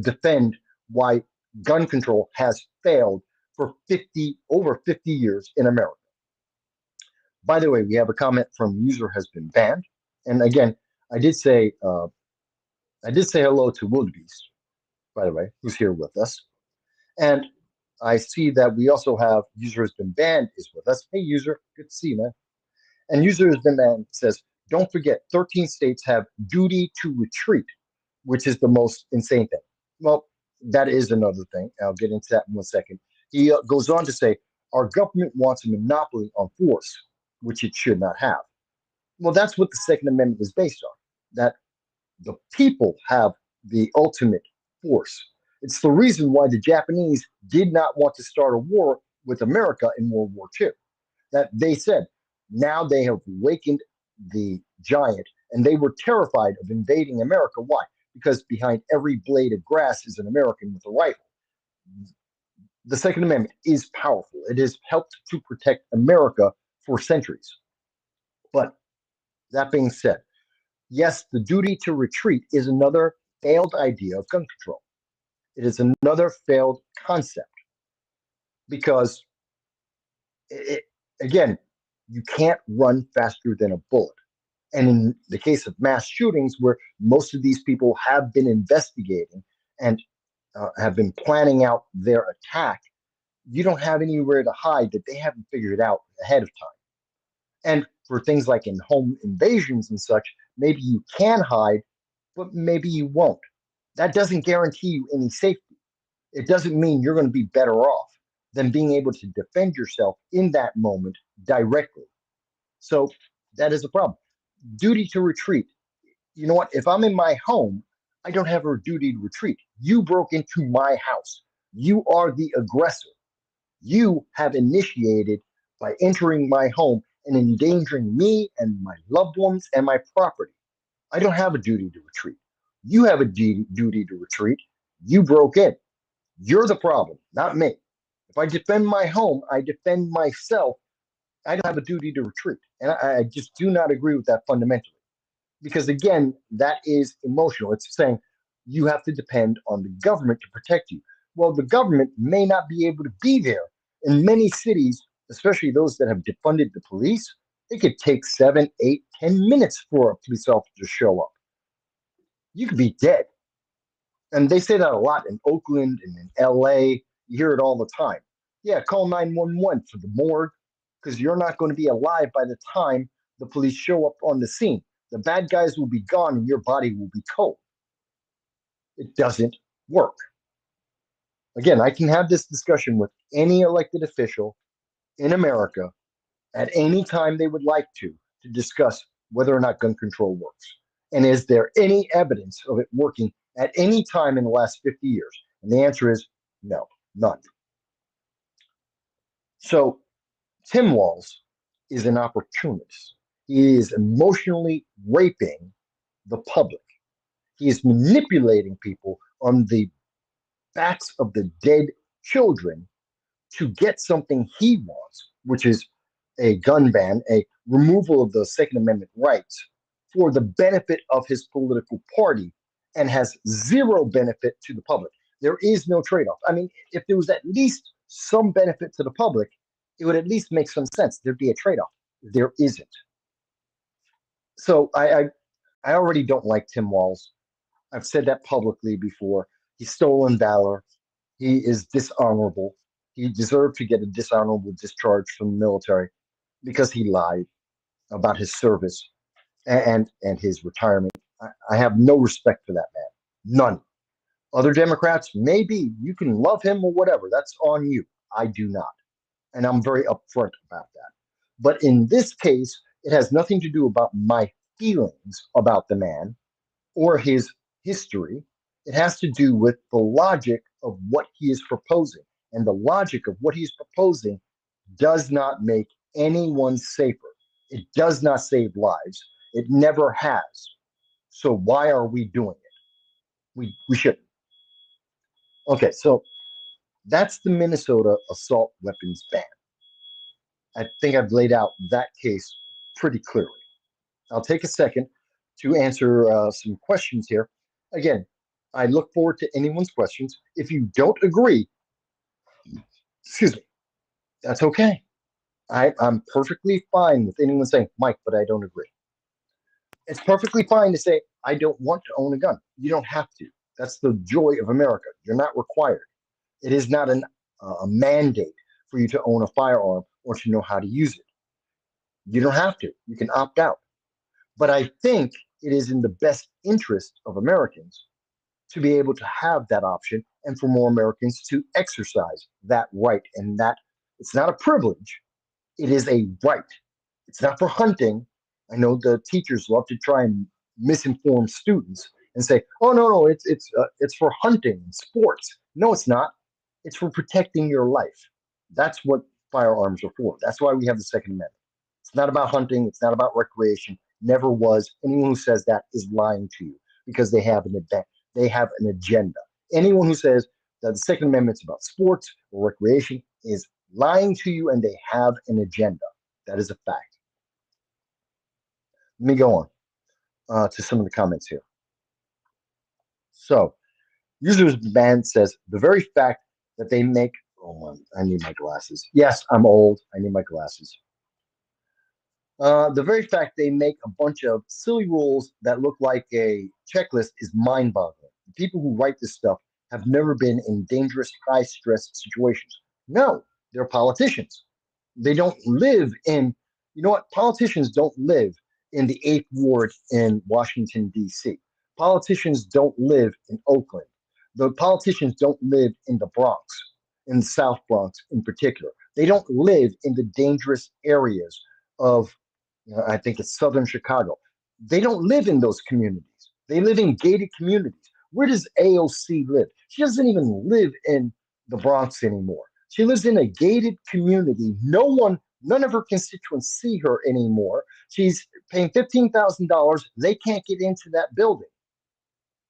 defend why gun control has failed for over 50 years in America. By the way, we have a comment from user has been banned. And again, I did say hello to Wildebeest, by the way, who's here with us. And I see that we also have user has been banned is with us. Hey, user, good to see you, man. And user has been banned says, don't forget, 13 states have duty to retreat, which is the most insane thing. Well, that is another thing. I'll get into that in 1 second. He goes on to say, our government wants a monopoly on force, which it should not have. Well, that's what the Second Amendment is based on, that the people have the ultimate force. It's the reason why the Japanese did not want to start a war with America in World War II. That they said, now they have awakened the giant, and they were terrified of invading America. Why? Because behind every blade of grass is an American with a rifle. The Second Amendment is powerful. It has helped to protect America for centuries. But that being said, yes, the duty to retreat is another failed idea of gun control. It is another failed concept because, again, you can't run faster than a bullet. And in the case of mass shootings, where most of these people have been investigating and have been planning out their attack, you don't have anywhere to hide that they haven't figured out ahead of time. And for things like in home invasions and such, maybe you can hide, but maybe you won't. That doesn't guarantee you any safety. It doesn't mean you're going to be better off than being able to defend yourself in that moment directly. So that is a problem. Duty to retreat. You know what? If I'm in my home, I don't have a duty to retreat. You broke into my house. You are the aggressor. You have initiated by entering my home and endangering me and my loved ones and my property. I don't have a duty to retreat. You have a duty to retreat. You broke in. You're the problem, not me. If I defend my home, I defend myself. I don't have a duty to retreat. And I just do not agree with that fundamentally. Because again, that is emotional. It's saying you have to depend on the government to protect you. Well, the government may not be able to be there. In many cities, especially those that have defunded the police, it could take 7, 8, 10 minutes for a police officer to show up. You could be dead. And they say that a lot in Oakland and in LA. You hear it all the time. Yeah, call 911 for the morgue because you're not going to be alive by the time the police show up on the scene. The bad guys will be gone and your body will be cold. It doesn't work. Again, I can have this discussion with any elected official in America at any time they would like to discuss whether or not gun control works. And is there any evidence of it working at any time in the last 50 years? And the answer is no, none. So Tim Walz is an opportunist. He is emotionally raping the public. He is manipulating people on the backs of the dead children to get something he wants, which is a gun ban, a removal of the Second Amendment rights for the benefit of his political party, and has zero benefit to the public. There is no trade off. I mean, if there was at least some benefit to the public, it would at least make some sense. There'd be a trade off. There isn't. So I already don't like Tim Walz. I've said that publicly before. He's stolen valor. He is dishonorable. He deserved to get a dishonorable discharge from the military because he lied about his service and his retirement. I have no respect for that man. None. Other Democrats, maybe you can love him or whatever. That's on you. I do not. And I'm very upfront about that. But in this case, it has nothing to do about my feelings about the man or his history. It has to do with the logic of what he is proposing. And the logic of what he's proposing does not make anyone safer. It does not save lives. It never has. So why are we doing it? We shouldn't. Okay, so that's the Minnesota assault weapons ban. I think I've laid out that case pretty clearly. I'll take a second to answer some questions here. Again, I look forward to anyone's questions. If you don't agree, excuse me, that's okay. I'm perfectly fine with anyone saying, Mike, but I don't agree. It's perfectly fine to say, I don't want to own a gun. You don't have to. That's the joy of America. You're not required. It is not a mandate for you to own a firearm or to know how to use it. You don't have to. You can opt out. But I think it is in the best interest of Americans to be able to have that option and for more Americans to exercise that right. And that it's not a privilege, it is a right. It's not for hunting. I know the teachers love to try and misinform students and say, "Oh no, it's for hunting and sports." No, it's not. It's for protecting your life. That's what firearms are for. That's why we have the Second Amendment. It's not about hunting. It's not about recreation. Never was. Anyone who says that is lying to you because they have an event. They have an agenda. Anyone who says that the Second Amendment is about sports or recreation is lying to you, and they have an agenda. That is a fact. Let me go on to some of the comments here. So, Users Band says the very fact that they make. Oh, I need my glasses. Yes, I'm old. I need my glasses. The very fact they make a bunch of silly rules that look like a checklist is mind-boggling. The people who write this stuff have never been in dangerous, high-stress situations. No, they're politicians. They don't live in, you know what? Politicians don't live in the 8th Ward in Washington, D.C. Politicians don't live in Oakland. The politicians don't live in the Bronx, in the South Bronx in particular. They don't live in the dangerous areas of, I think it's Southern Chicago. They don't live in those communities. They live in gated communities. Where does AOC live? She doesn't even live in the Bronx anymore. She lives in a gated community. None of her constituents see her anymore. She's paying $15,000. They can't get into that building.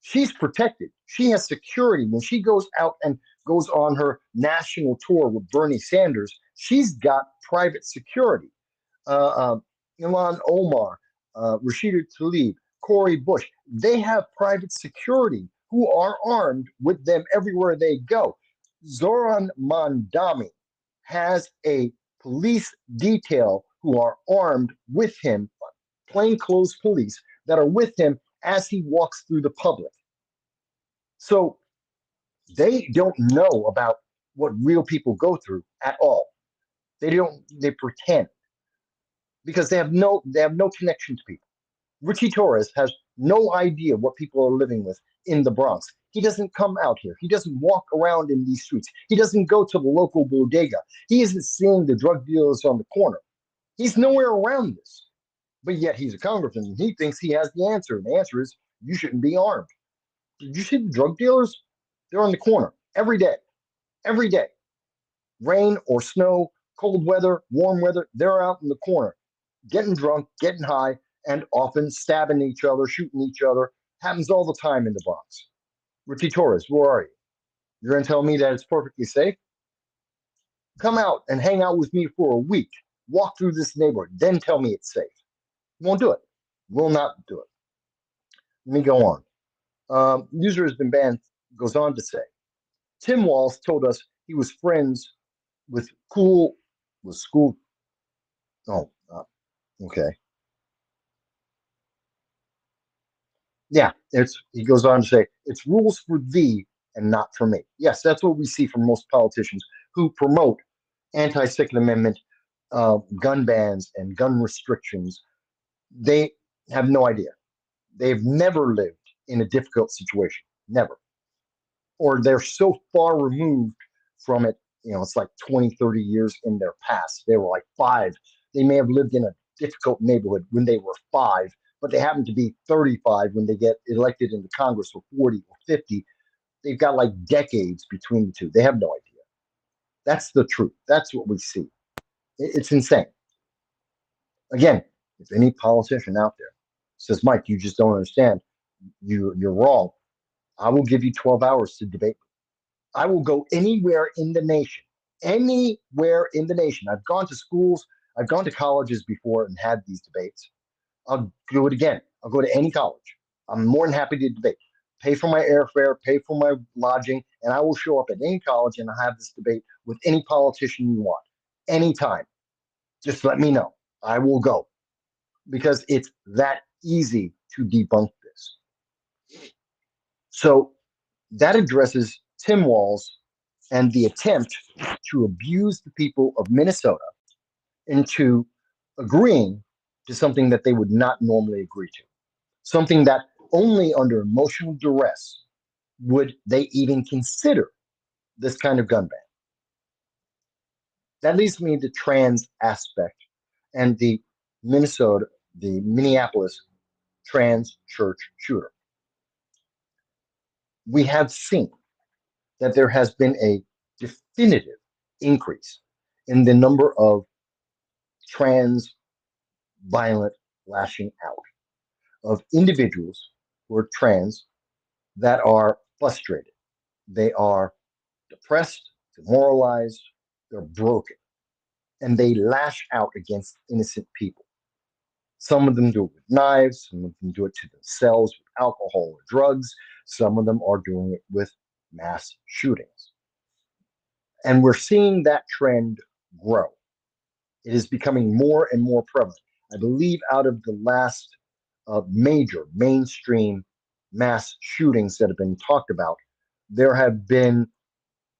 She's protected. She has security. When she goes out and goes on her national tour with Bernie Sanders, she's got private security. Uh, uh, Ilhan Omar, Rashida Tlaib, Cori Bush, they have private security who are armed with them everywhere they go. Zoran Mandami has a police detail who are armed with him, plainclothes police that are with him as he walks through the public. So they don't know about what real people go through at all. They pretend because they have no connection to people. Richie Torres has no idea what people are living with in the Bronx. He doesn't come out here. He doesn't walk around in these streets. He doesn't go to the local bodega. He isn't seeing the drug dealers on the corner. He's nowhere around this. But yet he's a congressman and he thinks he has the answer. And the answer is you shouldn't be armed. Did you see the drug dealers? They're on the corner every day. Every day. Rain or snow, cold weather, warm weather, they're out in the corner, getting drunk, getting high, and often stabbing each other, shooting each other. Happens all the time in the Bronx. Richie Torres, where are you? You're going to tell me that it's perfectly safe? Come out and hang out with me for a week. Walk through this neighborhood, then tell me it's safe. Won't do it. Will not do it. Let me go on. User has been banned, goes on to say. Tim Walz told us he was friends with school. Oh, okay. Yeah, he goes on to say, it's rules for thee and not for me. Yes, that's what we see from most politicians who promote anti-Second Amendment gun bans and gun restrictions. They have no idea. They've never lived in a difficult situation. Never. Or they're so far removed from it, it's like 20, 30 years in their past. They were like five. They may have lived in a difficult neighborhood when they were five, but they happen to be 35 when they get elected into Congress, or 40 or 50. They've got like decades between the two. They have no idea. That's the truth. That's what we see. It's insane. Again, if any politician out there says, Mike, you just don't understand, you're wrong, I will give you 12 hours to debate. I will go anywhere in the nation. Anywhere in the nation. I've gone to schools, I've gone to colleges before and had these debates. I'll do it again. I'll go to any college. I'm more than happy to debate. Pay for my airfare, pay for my lodging, and I will show up at any college and I'll have this debate with any politician you want. Anytime. Just let me know. I will go. Because it's that easy to debunk this. So that addresses Tim Walz and the attempt to abuse the people of Minnesota into agreeing to something that they would not normally agree to, something that only under emotional duress would they even consider this kind of gun ban. That leads me to trans aspect and the Minneapolis trans church shooter. We have seen that there has been a definitive increase in the number of trans violent lashing out of individuals who are trans that are frustrated. They are depressed, demoralized, they're broken, and they lash out against innocent people. Some of them do it with knives, some of them do it to themselves with alcohol or drugs, some of them are doing it with mass shootings. And we're seeing that trend grow. It is becoming more and more prevalent. I believe out of the last major mainstream mass shootings that have been talked about, there have been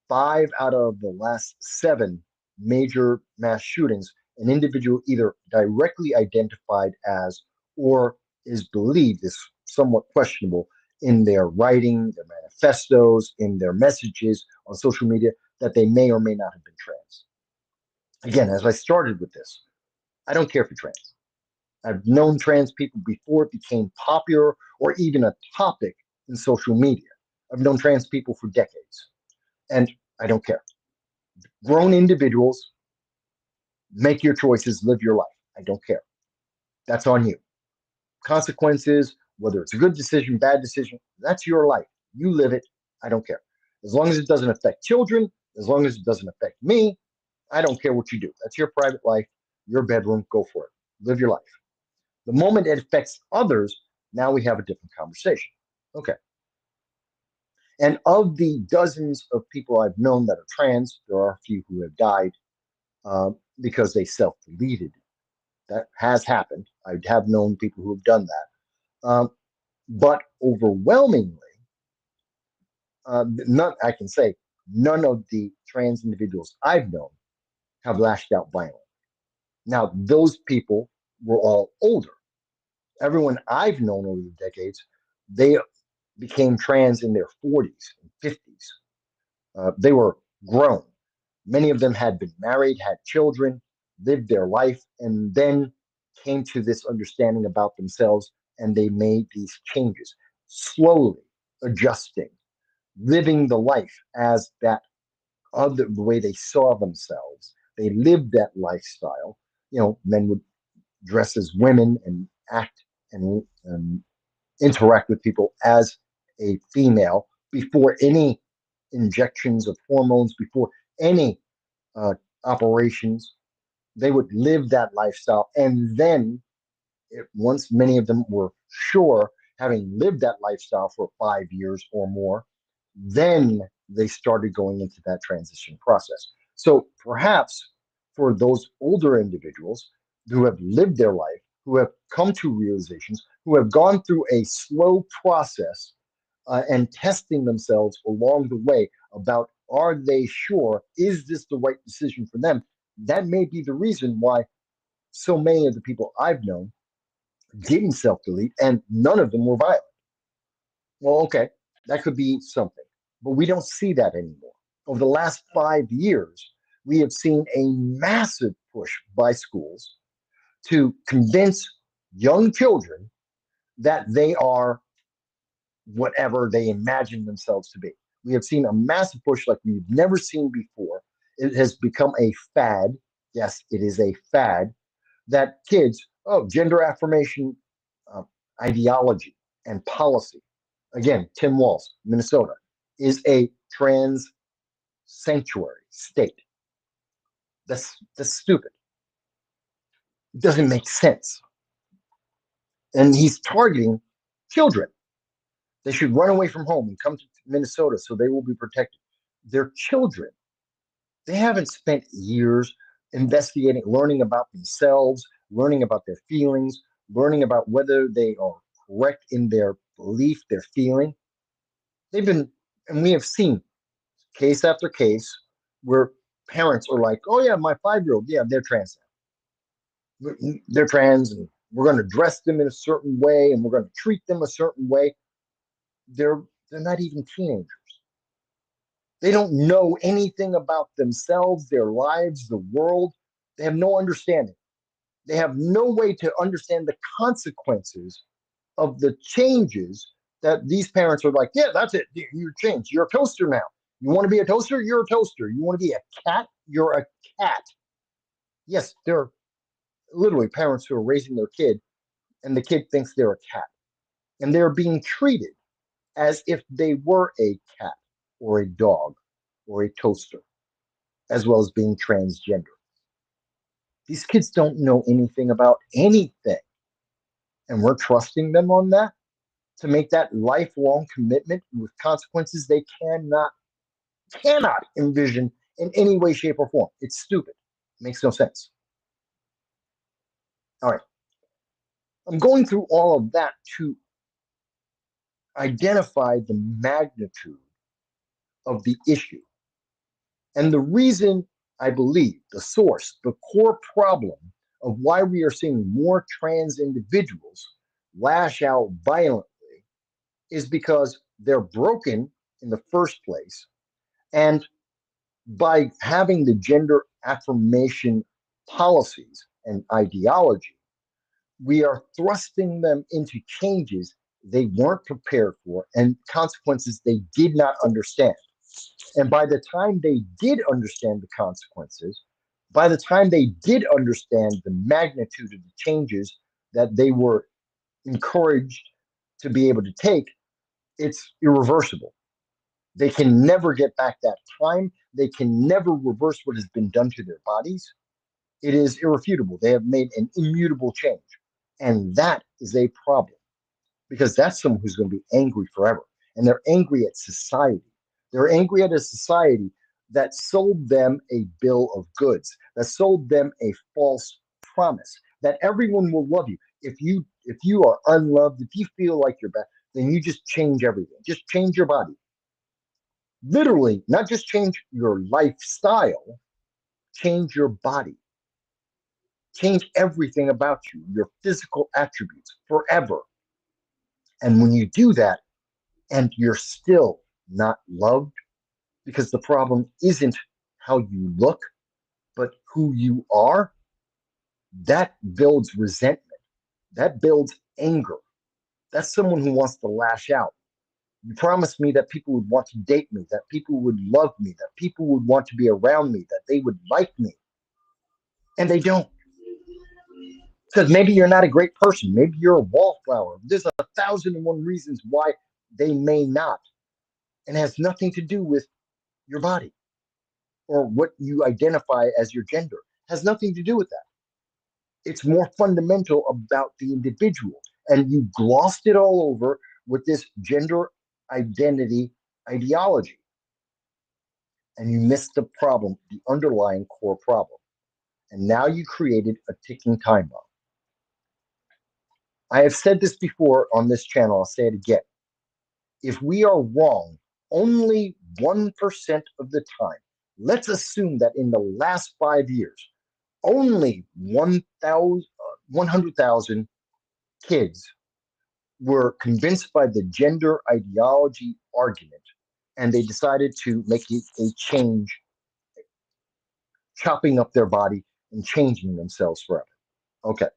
5 out of the last 7 major mass shootings. An individual either directly identified as or is believed is somewhat questionable in their writing, their manifestos, in their messages on social media that they may or may not have been trans. Again, as I started with this, I don't care for trans. I've known trans people before it became popular or even a topic in social media. I've known trans people for decades, and I don't care. Grown individuals, make your choices, live your life. I don't care. That's on you. Consequences, whether it's a good decision, bad decision, that's your life. You live it. I don't care. As long as it doesn't affect children, as long as it doesn't affect me, I don't care what you do. That's your private life, your bedroom. Go for it. Live your life. The moment it affects others, now we have a different conversation. Okay. And of the dozens of people I've known that are trans, there are a few who have died because they self deleted. That has happened. I have known people who have done that. But overwhelmingly, I can say none of the trans individuals I've known have lashed out violently. Now, those people were all older. Everyone I've known over the decades, they became trans in their 40s and 50s. They were grown. Many of them had been married, had children, lived their life, and then came to this understanding about themselves, and they made these changes, slowly adjusting, living the life as that other the way they saw themselves. They lived that lifestyle. Men would dress as women and act and interact with people as a female before any injections of hormones, before any uh, operations. They would live that lifestyle. And then, once many of them were sure, having lived that lifestyle for 5 years or more, then they started going into that transition process. So perhaps for those older individuals who have lived their life, who have come to realizations, who have gone through a slow process and testing themselves along the way about are they sure, is this the right decision for them? That may be the reason why so many of the people I've known didn't self delete and none of them were violent. Well, okay, that could be something, but we don't see that anymore. Over the last 5 years, we have seen a massive push by schools to convince young children that they are whatever they imagine themselves to be. We have seen a massive push like we've never seen before. It has become a fad. Yes, it is a fad that kids, oh, gender affirmation uh, ideology and policy. Again, Tim Walz, Minnesota, is a trans sanctuary state. That's stupid. It doesn't make sense. And he's targeting children. They should run away from home and come to Minnesota so they will be protected. They're children. They haven't spent years investigating, learning about themselves, learning about their feelings, learning about whether they are correct in their belief, their feeling. They've been, and we have seen case after case where parents are like, oh, yeah, my 5-year-old, yeah, they're trans. They're trans, and we're going to dress them in a certain way, and we're going to treat them a certain way. They're, they're not even teenagers. They don't know anything about themselves, their lives, the world. They have no understanding. They have no way to understand the consequences of the changes that these parents are like, yeah, that's it. You're changed. You're a toaster now. You want to be a toaster? You're a toaster. You want to be a cat? You're a cat. Yes, there are literally parents who are raising their kid, and the kid thinks they're a cat. And they're being treated as if they were a cat or a dog or a toaster, as well as being transgender. These kids don't know anything about anything. And we're trusting them on that to make that lifelong commitment with consequences they cannot envision in any way, shape, or form. It's stupid. It makes no sense. All right. I'm going through all of that to identify the magnitude of the issue. And the reason I believe the source, the core problem of why we are seeing more trans individuals lash out violently is because they're broken in the first place. And by having the gender affirmation policies and ideology, we are thrusting them into changes they weren't prepared for and consequences they did not understand. And by the time they did understand the consequences, by the time they did understand the magnitude of the changes that they were encouraged to be able to take, it's irreversible. They can never get back that time. They can never reverse what has been done to their bodies. It is irrefutable. They have made an immutable change. And that is a problem because that's someone who's going to be angry forever. And they're angry at society. They're angry at a society that sold them a bill of goods, that sold them a false promise that everyone will love you. If you are unloved, if you feel like you're bad, then you just change everything. Just change your body. Literally, not just change your lifestyle, change your body. Change everything about you, your physical attributes forever. And when you do that and you're still not loved, because the problem isn't how you look, but who you are, that builds resentment. That builds anger. That's someone who wants to lash out. You promised me that people would want to date me, that people would love me, that people would want to be around me, that they would like me. And they don't. Because maybe you're not a great person. Maybe you're a wallflower. There's 1,001 reasons why they may not. And it has nothing to do with your body or what you identify as your gender. It has nothing to do with that. It's more fundamental about the individual. And you glossed it all over with this gender identity ideology. And you missed the problem, the underlying core problem. And now you created a ticking time bomb. I have said this before on this channel, I'll say it again. If we are wrong only 1% of the time, let's assume that in the last 5 years, only 100,000 kids were convinced by the gender ideology argument and they decided to make a change, chopping up their body and changing themselves forever. Okay.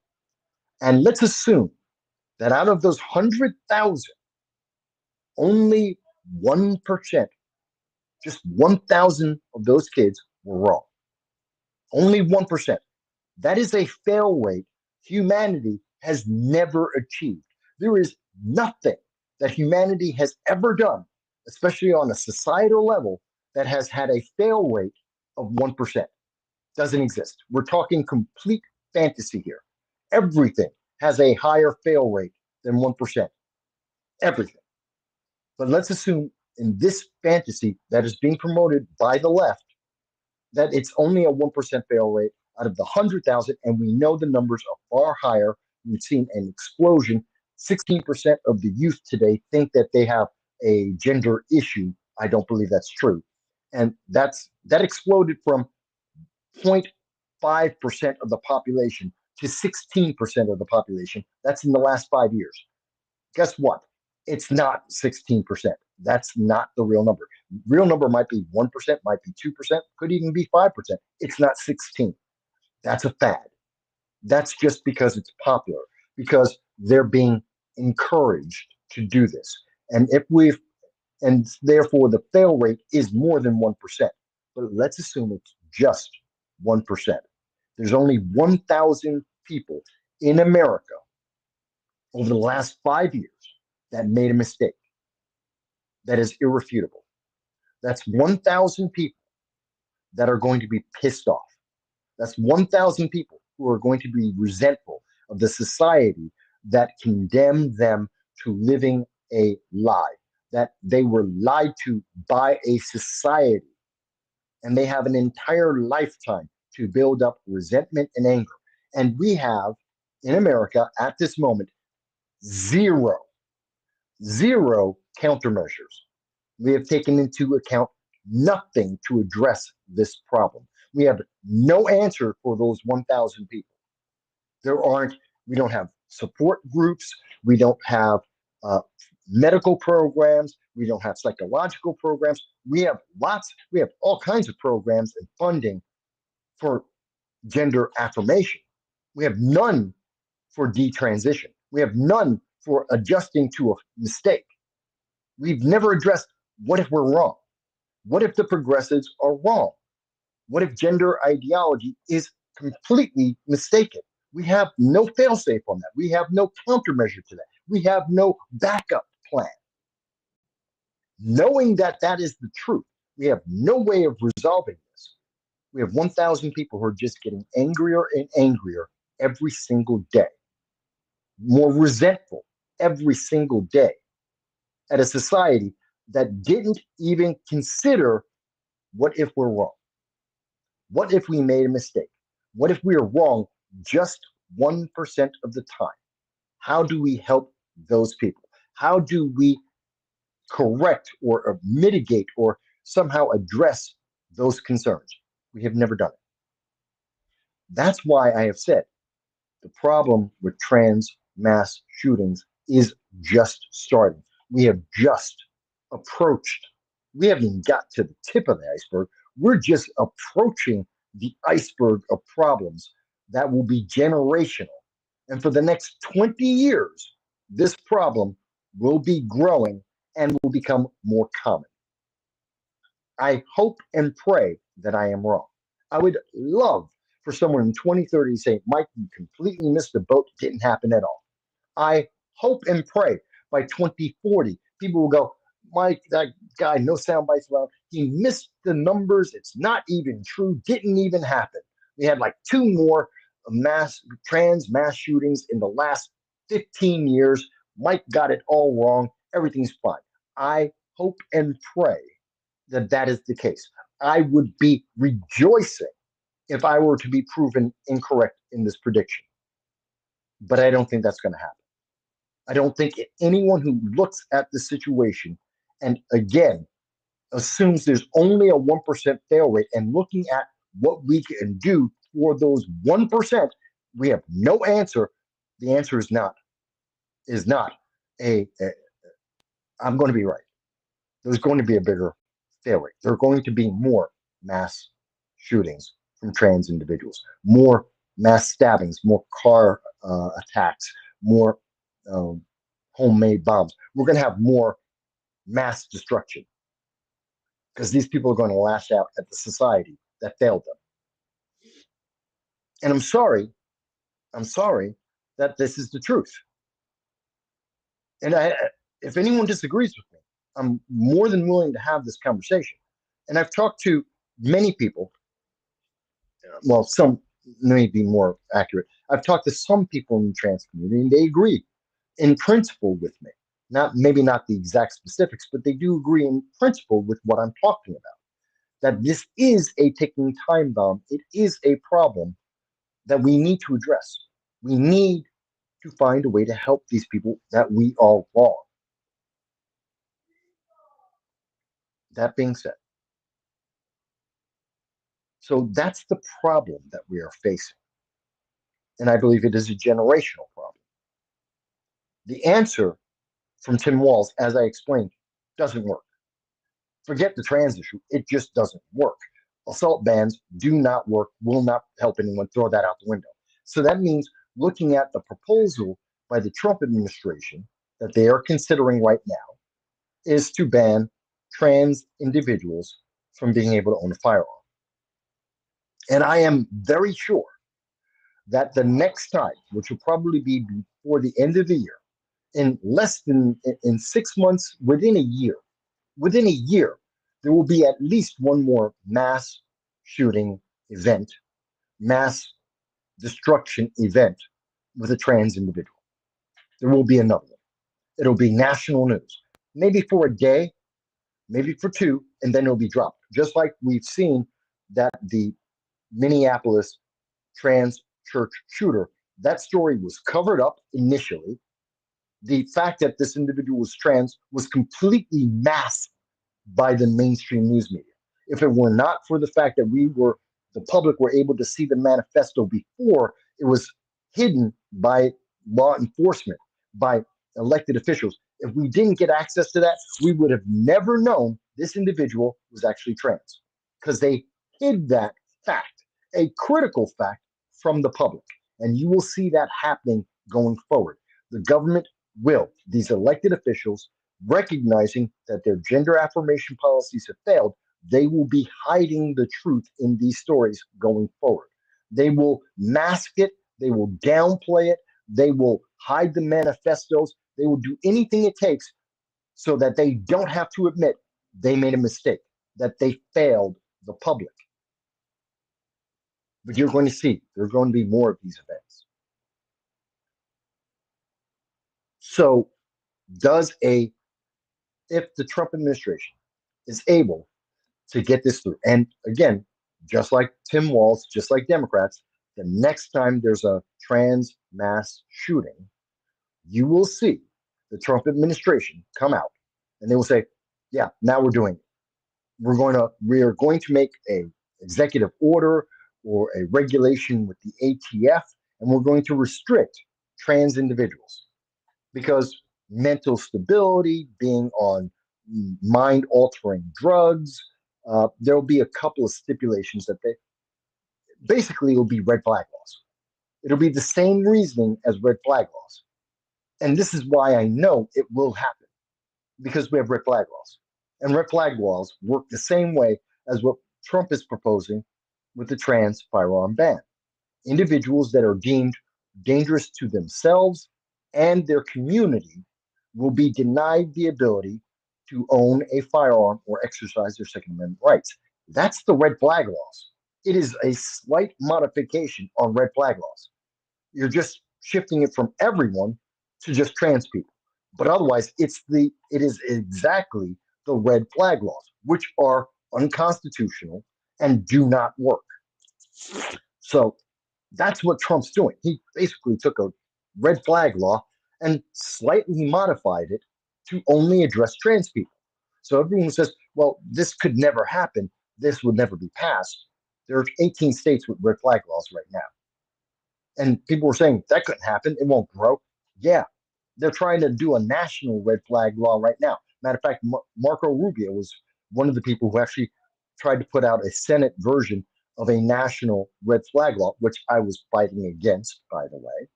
And let's assume that out of those 100,000, only 1%, just 1,000 of those kids were wrong. Only 1%. That is a fail rate humanity has never achieved. There is nothing that humanity has ever done, especially on a societal level, that has had a fail rate of 1%. Doesn't exist. We're talking complete fantasy here. Everything has a higher fail rate than 1%. Everything. But let's assume in this fantasy that is being promoted by the left that it's only a 1% fail rate out of the 100,000, and we know the numbers are far higher. We've seen an explosion. 16% of the youth today think that they have a gender issue. I don't believe that's true. And that exploded from 0.5% of the population to 16% of the population. That's in the last 5 years. Guess what? It's not 16%. That's not the real number. Real number might be 1%, might be 2%, could even be 5%. It's not 16. That's a fad. That's just because it's popular, because they're being encouraged to do this. And therefore the fail rate is more than 1%. But let's assume it's just 1%. There's only 1,000 people in America over the last 5 years that made a mistake. That is irrefutable. That's 1,000 people that are going to be pissed off. That's 1,000 people who are going to be resentful of the society that condemned them to living a lie, that they were lied to by a society, and they have an entire lifetime to build up resentment and anger. And we have, in America, at this moment, zero countermeasures. We have taken into account nothing to address this problem. We have no answer for those 1,000 people. We don't have support groups. We don't have medical programs. We don't have psychological programs. We have all kinds of programs and funding for gender affirmation. We have none for detransition. We have none for adjusting to a mistake. We've never addressed what if we're wrong? What if the progressives are wrong? What if gender ideology is completely mistaken? We have no failsafe on that. We have no countermeasure to that. We have no backup plan. Knowing that that is the truth, we have no way of resolving this. We have 1,000 people who are just getting angrier and angrier every single day, more resentful every single day at a society that didn't even consider what if we're wrong? What if we made a mistake? What if we are wrong just 1% of the time? How do we help those people? How do we correct or mitigate or somehow address those concerns? We have never done it. That's why I have said the problem with trans mass shootings is just starting. We have just approached, we haven't even got to the tip of the iceberg. We're just approaching the iceberg of problems that will be generational. And for the next 20 years, this problem will be growing and will become more common. I hope and pray that I am wrong. I would love for someone in 2030 to say, Mike, you completely missed the boat. It didn't happen at all. I hope and pray by 2040, people will go, Mike, that guy, no sound bites allowed. He missed the numbers. It's not even true. Didn't even happen. We had like two more trans mass shootings in the last 15 years. Mike got it all wrong. Everything's fine. I hope and pray that that is the case. I would be rejoicing if I were to be proven incorrect in this prediction. But I don't think that's going to happen. I don't think anyone who looks at the situation and again assumes there's only a 1% fail rate and looking at what we can do for those 1%, we have no answer. The answer is not a I'm going to be right. There's going to be a bigger fail rate. There are going to be more mass shootings from trans individuals, more mass stabbings, more car attacks, more homemade bombs. We're going to have more mass destruction because these people are going to lash out at the society that failed them. And I'm sorry that this is the truth. And if anyone disagrees with me, I'm more than willing to have this conversation. And I've talked to many people. Well, some may be more accurate. I've talked to some people in the trans community, and they agree in principle with me. Maybe not the exact specifics, but they do agree in principle with what I'm talking about. That this is a ticking time bomb. It is a problem that we need to address. We need to find a way to help these people that we are wrong. That being said, so that's the problem that we are facing. And I believe it is a generational problem. The answer from Tim Walz, as I explained, doesn't work. Forget the trans issue. It just doesn't work. Assault bans do not work, will not help anyone. Throw that out the window. So that means looking at the proposal by the Trump administration that they are considering right now is to ban trans individuals from being able to own a firearm. And I am very sure that the next time, which will probably be before the end of the year, in 6 months, within a year, there will be at least one more mass shooting event, mass destruction event with a trans individual. There will be another one. It'll be national news, maybe for a day, maybe for two, and then it'll be dropped. Just like we've seen that the Minneapolis trans church shooter, that story was covered up initially. The fact that this individual was trans was completely masked by the mainstream news media. If it were not for the fact that the public were able to see the manifesto before it was hidden by law enforcement, by elected officials, if we didn't get access to that, we would have never known this individual was actually trans because they hid that fact, a critical fact, from the public. And you will see that happening going forward. The government will, these elected officials, recognizing that their gender affirmation policies have failed, they will be hiding the truth in these stories going forward. They will mask it. They will downplay it. They will hide the manifestos. They will do anything it takes so that they don't have to admit they made a mistake, that they failed the public. But you're going to see there's going to be more of these events. So, if the Trump administration is able to get this through, and again, just like Tim Walz, just like Democrats, the next time there's a trans mass shooting, you will see the Trump administration come out and they will say, yeah, now we're doing it. We are going to make a executive order or a regulation with the ATF, and we're going to restrict trans individuals because mental stability, being on mind altering drugs, there will be a couple of stipulations that they basically will be red flag laws. It'll be the same reasoning as red flag laws. And this is why I know it will happen because we have red flag laws. And red flag laws work the same way as what Trump is proposing with the trans firearm ban. Individuals that are deemed dangerous to themselves and their community will be denied the ability to own a firearm or exercise their Second Amendment rights. That's the red flag laws. It is a slight modification on red flag laws. You're just shifting it from everyone to just trans people. But otherwise, it is exactly the red flag laws, which are unconstitutional and do not work. So that's what Trump's doing. He basically took a red flag law and slightly modified it to only address trans people. So everyone says, well, this could never happen. This would never be passed. There are 18 states with red flag laws right now. And people were saying that couldn't happen. It won't grow. Yeah, they're trying to do a national red flag law right now. Matter of fact, Marco Rubio was one of the people who actually tried to put out a Senate version of a national red flag law, which I was fighting against, by the way.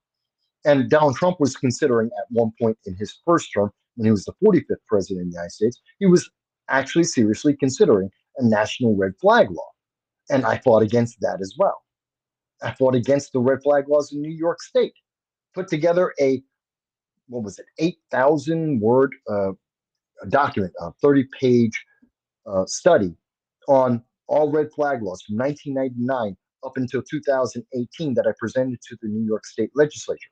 And Donald Trump was considering at one point in his first term, when he was the 45th president of the United States, he was actually seriously considering a national red flag law. And I fought against that as well. I fought against the red flag laws in New York State, put together what was it, 8,000 word document, a 30-page study on all red flag laws from 1999 up until 2018 that I presented to the New York State legislature.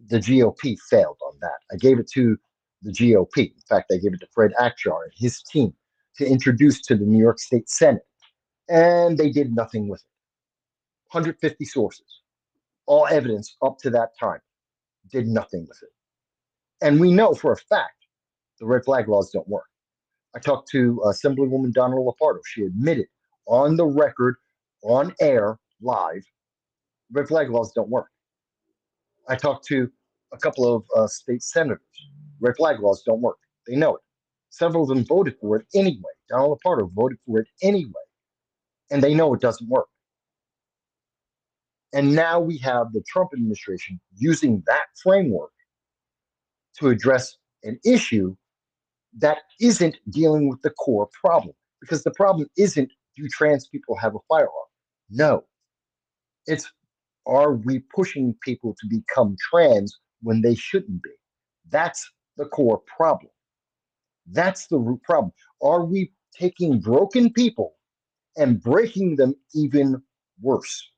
The GOP failed on that. I gave it to the GOP. In fact, I gave it to Fred Akshar and his team to introduce to the New York State Senate, and they did nothing with it. 150 sources, all evidence up to that time, did nothing with it. And we know for a fact the red flag laws don't work. I talked to Assemblywoman Donna Lopardo. She admitted on the record, on air, live, red flag laws don't work. I talked to a couple of state senators. Red flag laws don't work. They know it. Several of them voted for it anyway. Donna Lopardo voted for it anyway. And they know it doesn't work. And now we have the Trump administration using that framework to address an issue that isn't dealing with the core problem. Because the problem isn't, do trans people have a firearm? No. It's, are we pushing people to become trans when they shouldn't be? That's the core problem. That's the root problem. Are we taking broken people and breaking them even worse?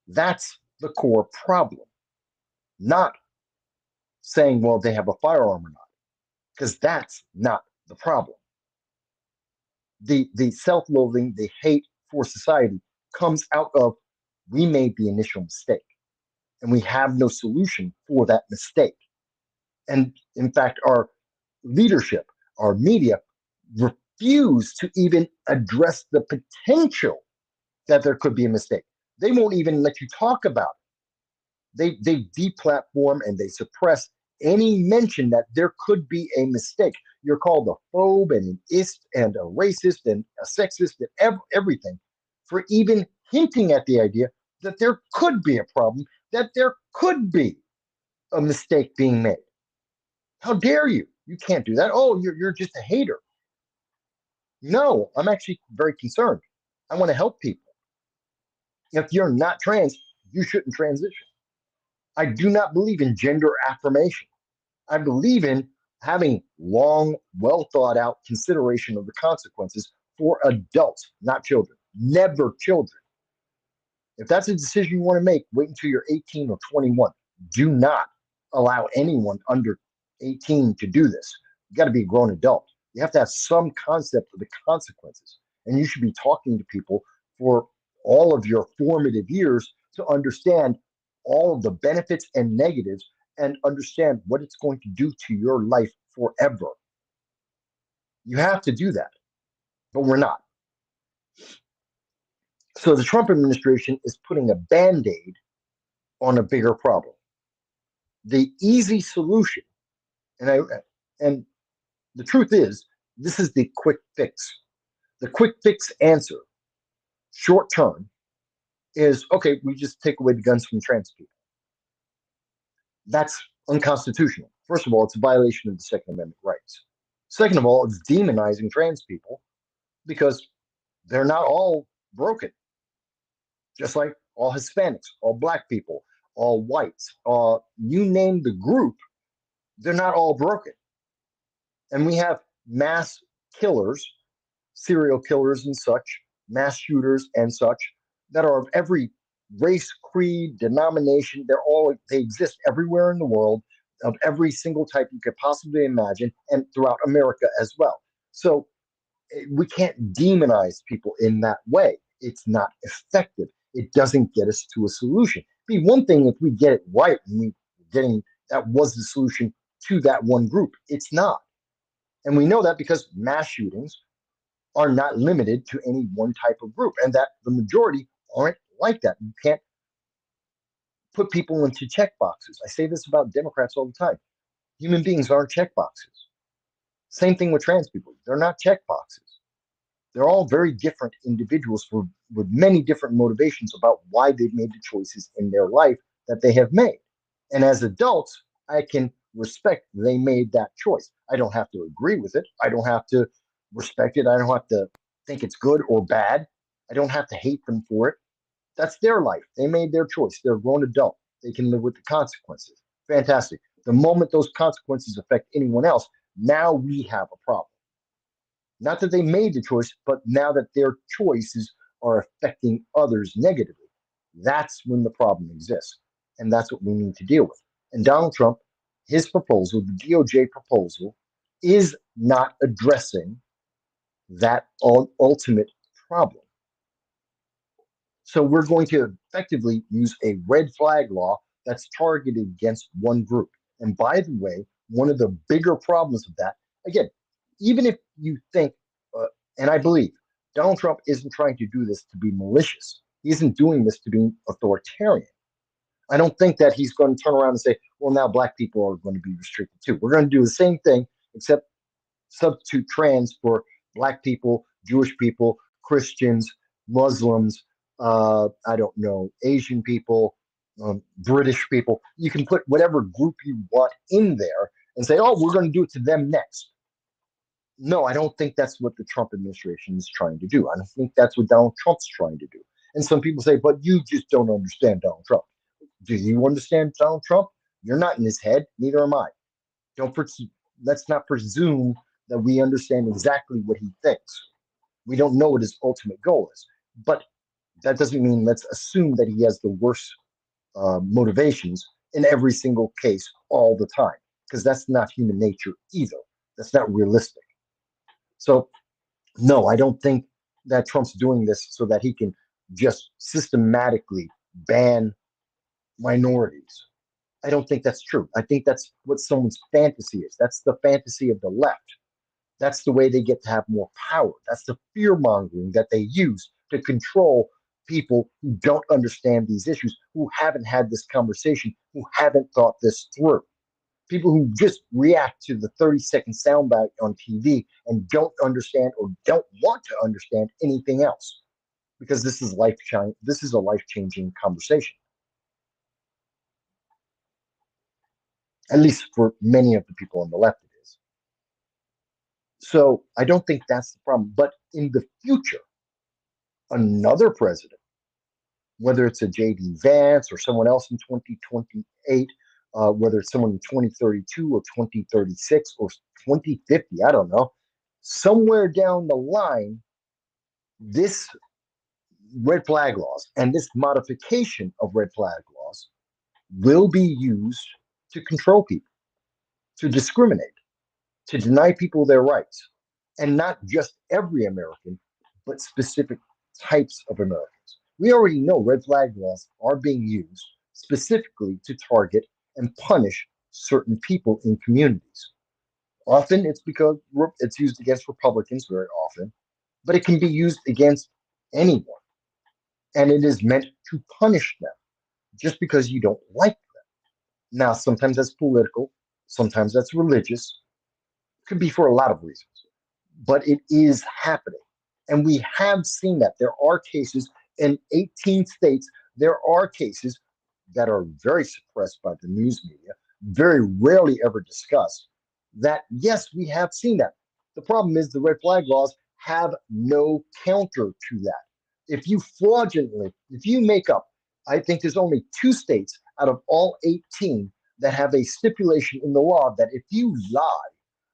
That's the core problem. Not saying, well, they have a firearm or not, because that's not the problem. The self-loathing, the hate for society comes out of, we made the initial mistake and we have no solution for that mistake. And in fact, our leadership, our media refuse to even address the potential that there could be a mistake. They won't even let you talk about it. They deplatform and they suppress any mention that there could be a mistake. You're called a phobe and an ist and a racist and a sexist and everything for even hinting at the idea that there could be a problem, that there could be a mistake being made. How dare you? You can't do that. Oh, you're just a hater. No, I'm actually very concerned. I want to help people. If you're not trans, you shouldn't transition. I do not believe in gender affirmation. I believe in having long, well thought out consideration of the consequences for adults, not children. Never children. If that's a decision you want to make, wait until you're 18 or 21. Do not allow anyone under 18 to do this. You got to be a grown adult. You have to have some concept of the consequences. And you should be talking to people for all of your formative years to understand all of the benefits and negatives and understand what it's going to do to your life forever. You have to do that, but we're not. So the Trump administration is putting a band aid on a bigger problem. The easy solution, and the truth is, this is the quick fix. The quick fix answer, short term, is okay, we just take away the guns from trans people. That's unconstitutional. First of all, it's a violation of the Second Amendment rights. Second of all, it's demonizing trans people because they're not all broken, just like all Hispanics, all black people, all whites, you name the group, they're not all broken. And we have mass killers, serial killers and such, mass shooters and such, that are of every race, creed, denomination. They exist everywhere in the world, of every single type you could possibly imagine, and throughout America as well. So we can't demonize people in that way. It's not effective. It doesn't get us to a solution. It'd be one thing if we get it right and we getting that was the solution to that one group. It's not. And we know that because mass shootings are not limited to any one type of group, and that the majority aren't like that. You can't put people into check boxes. I say this about Democrats all the time. Human beings aren't check boxes. Same thing with trans people. They're not check boxes. They're all very different individuals with many different motivations about why they've made the choices in their life that they have made. And as adults, I can respect they made that choice. I don't have to agree with it. I don't have to respect it. I don't have to think it's good or bad. I don't have to hate them for it. That's their life. They made their choice. They're a grown adult. They can live with the consequences. Fantastic. The moment those consequences affect anyone else, now we have a problem. Not that they made the choice, but now that their choices are affecting others negatively. That's when the problem exists. And that's what we need to deal with. And Donald Trump, his proposal, the DOJ proposal, is not addressing that ultimate problem. So we're going to effectively use a red flag law that's targeted against one group. And by the way, one of the bigger problems of that, again, even if you think, and I believe Donald Trump isn't trying to do this to be malicious. He isn't doing this to be authoritarian. I don't think that he's going to turn around and say, well, now black people are going to be restricted too. We're going to do the same thing, except substitute trans for black people, Jewish people, Christians, Muslims, I don't know, Asian people, British people. You can put whatever group you want in there and say, oh, we're going to do it to them next. No, I don't think that's what the Trump administration is trying to do. I don't think that's what Donald Trump's trying to do. And some people say, but you just don't understand Donald Trump. Do you understand Donald Trump? You're not in his head. Neither am I. Don't let's not presume that we understand exactly what he thinks. We don't know what his ultimate goal is. But that doesn't mean let's assume that he has the worst motivations in every single case all the time, because that's not human nature either. That's not realistic. So, no, I don't think that Trump's doing this so that he can just systematically ban minorities. I don't think that's true. I think that's what someone's fantasy is. That's the fantasy of the left. That's the way they get to have more power. That's the fear mongering that they use to control people who don't understand these issues, who haven't had this conversation, who haven't thought this through. People who just react to the 30-second soundbite on TV and don't understand or don't want to understand anything else, because this is this is a life-changing conversation. At least for many of the people on the left, it is. So I don't think that's the problem. But in the future, another president whether it's a JD Vance or someone else in 2028, whether it's someone in 2032 or 2036 or 2050, I don't know. Somewhere down the line, this red flag laws and this modification of red flag laws will be used to control people, to discriminate, to deny people their rights, and not just every American, but specific types of Americans. We already know red flag laws are being used specifically to target and punish certain people in communities. Often it's because it's used against Republicans very often, but it can be used against anyone. And it is meant to punish them just because you don't like them. Now, sometimes that's political, sometimes that's religious, could be for a lot of reasons, but it is happening. And we have seen that. There are cases in 18 states, there are cases that are very suppressed by the news media, very rarely ever discussed. That, yes, we have seen that. The problem is the red flag laws have no counter to that. If you fraudulently, if you make up, I think there's only two states out of all 18 that have a stipulation in the law that if you lie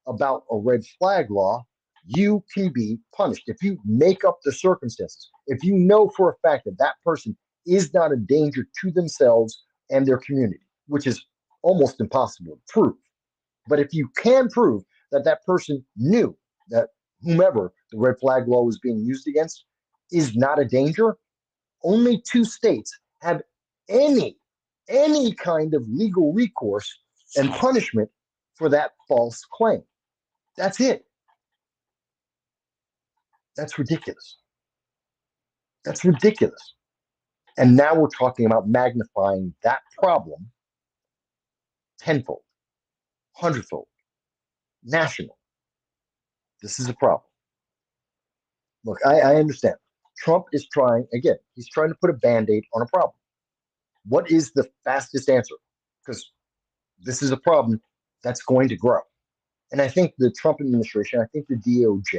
about a red flag law, you can be punished. If you make up the circumstances, if you know for a fact that that person is not a danger to themselves and their community, which is almost impossible to prove. But if you can prove that that person knew that whomever the red flag law was being used against is not a danger, only two states have any any kind of legal recourse and punishment for that false claim. That's it. That's ridiculous. That's ridiculous. And now we're talking about magnifying that problem tenfold, hundredfold, national. This is a problem. Look, I understand. Trump is trying, again, he's trying to put a band aid on a problem. What is the fastest answer? Because this is a problem that's going to grow. And I think the Trump administration, I think the DOJ